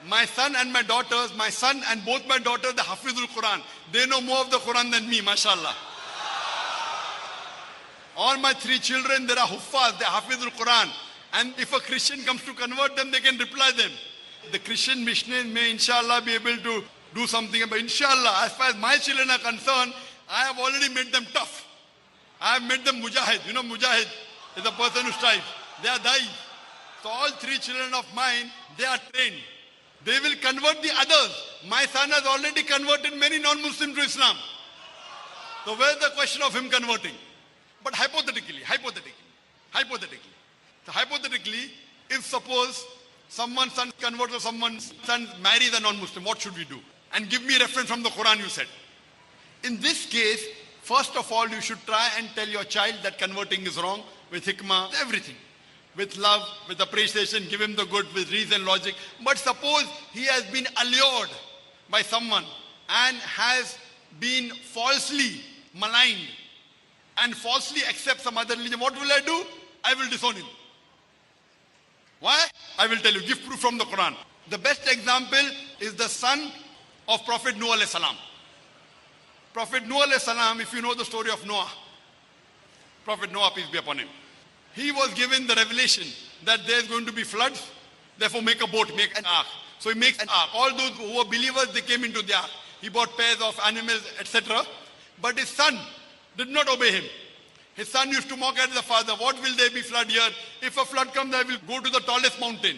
My son and my daughters, my son and both my daughters, the Hafizul Quran. They know more of the Quran than me, mashallah. All my 3 children, they are Huffaz, they are Hafizul Quran. And if a Christian comes to convert them, they can reply them. The Christian missionaries may, inshallah, be able to do something. But inshallah, as far as my children are concerned, I have already made them tough. I have made them mujahid. You know, mujahid is a person who strives. They are dai. So all 3 children of mine, they are trained. They will convert the others. My son has already converted many non-Muslims to Islam. So where's the question of him converting? But hypothetically, so hypothetically, if suppose someone's son converts or someone's son marries a non-Muslim, what should we do? And give me a reference from the Quran you said. In this case, first of all, you should try and tell your child that converting is wrong with hikmah, everything. With love, with appreciation, give him the good, with reason, logic. But suppose he has been allured by someone and has been falsely maligned and falsely accepts some other religion. What will I do? I will disown him. Why? I will tell you. Give proof from the Quran. The best example is the son of Prophet Noah alayhi salam. Prophet Noah alayhi salam, if you know the story of Noah, Prophet Noah, peace be upon him, he was given the revelation that there is going to be floods, therefore make a boat, make an ark. So he makes an ark. All those who were believers, they came into the ark. He bought pairs of animals, etc. But his son did not obey him. His son used to mock at the father, what will there be flood here? If a flood comes, I will go to the tallest mountain.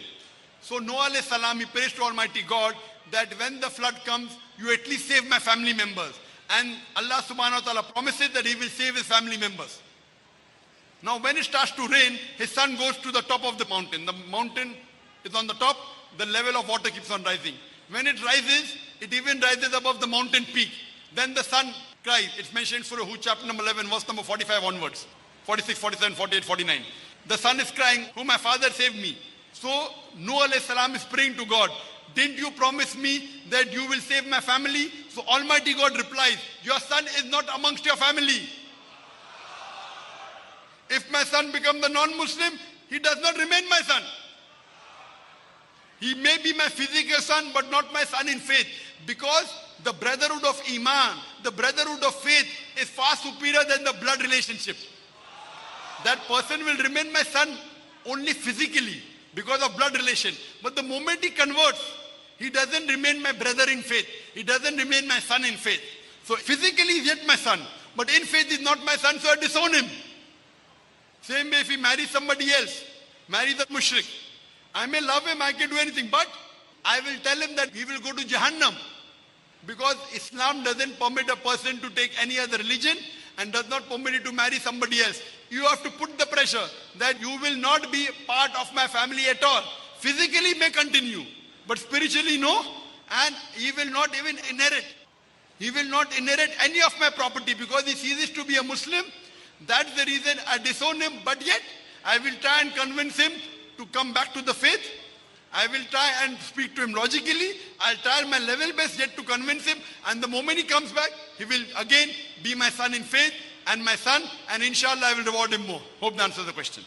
So Noah alayhi salam, he prays to Almighty God that when the flood comes, you at least save my family members. And Allah subhanahu wa ta'ala promises that he will save his family members. Now when it starts to rain, his son goes to the top of the mountain. The mountain is on the top, the level of water keeps on rising. When it rises, it even rises above the mountain peak. Then the son cries. It's mentioned in Surah Hud, chapter number 11, verse number 45 onwards. 46, 47, 48, 49. The son is crying, oh my father saved me. So Noah alayhi salam is praying to God, didn't you promise me that you will save my family? So Almighty God replies, your son is not amongst your family. If my son becomes a non-Muslim, he does not remain my son. He may be my physical son, but not my son in faith. Because the brotherhood of Iman, the brotherhood of faith is far superior than the blood relationship. That person will remain my son only physically because of blood relation. But the moment he converts, he doesn't remain my brother in faith. He doesn't remain my son in faith. So physically he's yet my son, but in faith he's not my son, so I disown him. Same way if he marries somebody else, marries a mushrik, I may love him, I can do anything, but I will tell him that he will go to Jahannam. Because Islam doesn't permit a person to take any other religion and does not permit you to marry somebody else. You have to put the pressure that you will not be part of my family at all. Physically may continue, but spiritually no, and he will not even inherit. He will not inherit any of my property because he ceases to be a Muslim. That's the reason I disown him, but yet I will try and convince him to come back to the faith. I will try and speak to him logically. I'll try my level best yet to convince him. And the moment he comes back, he will again be my son in faith and my son. And inshallah, I will reward him more. Hope that answers the question.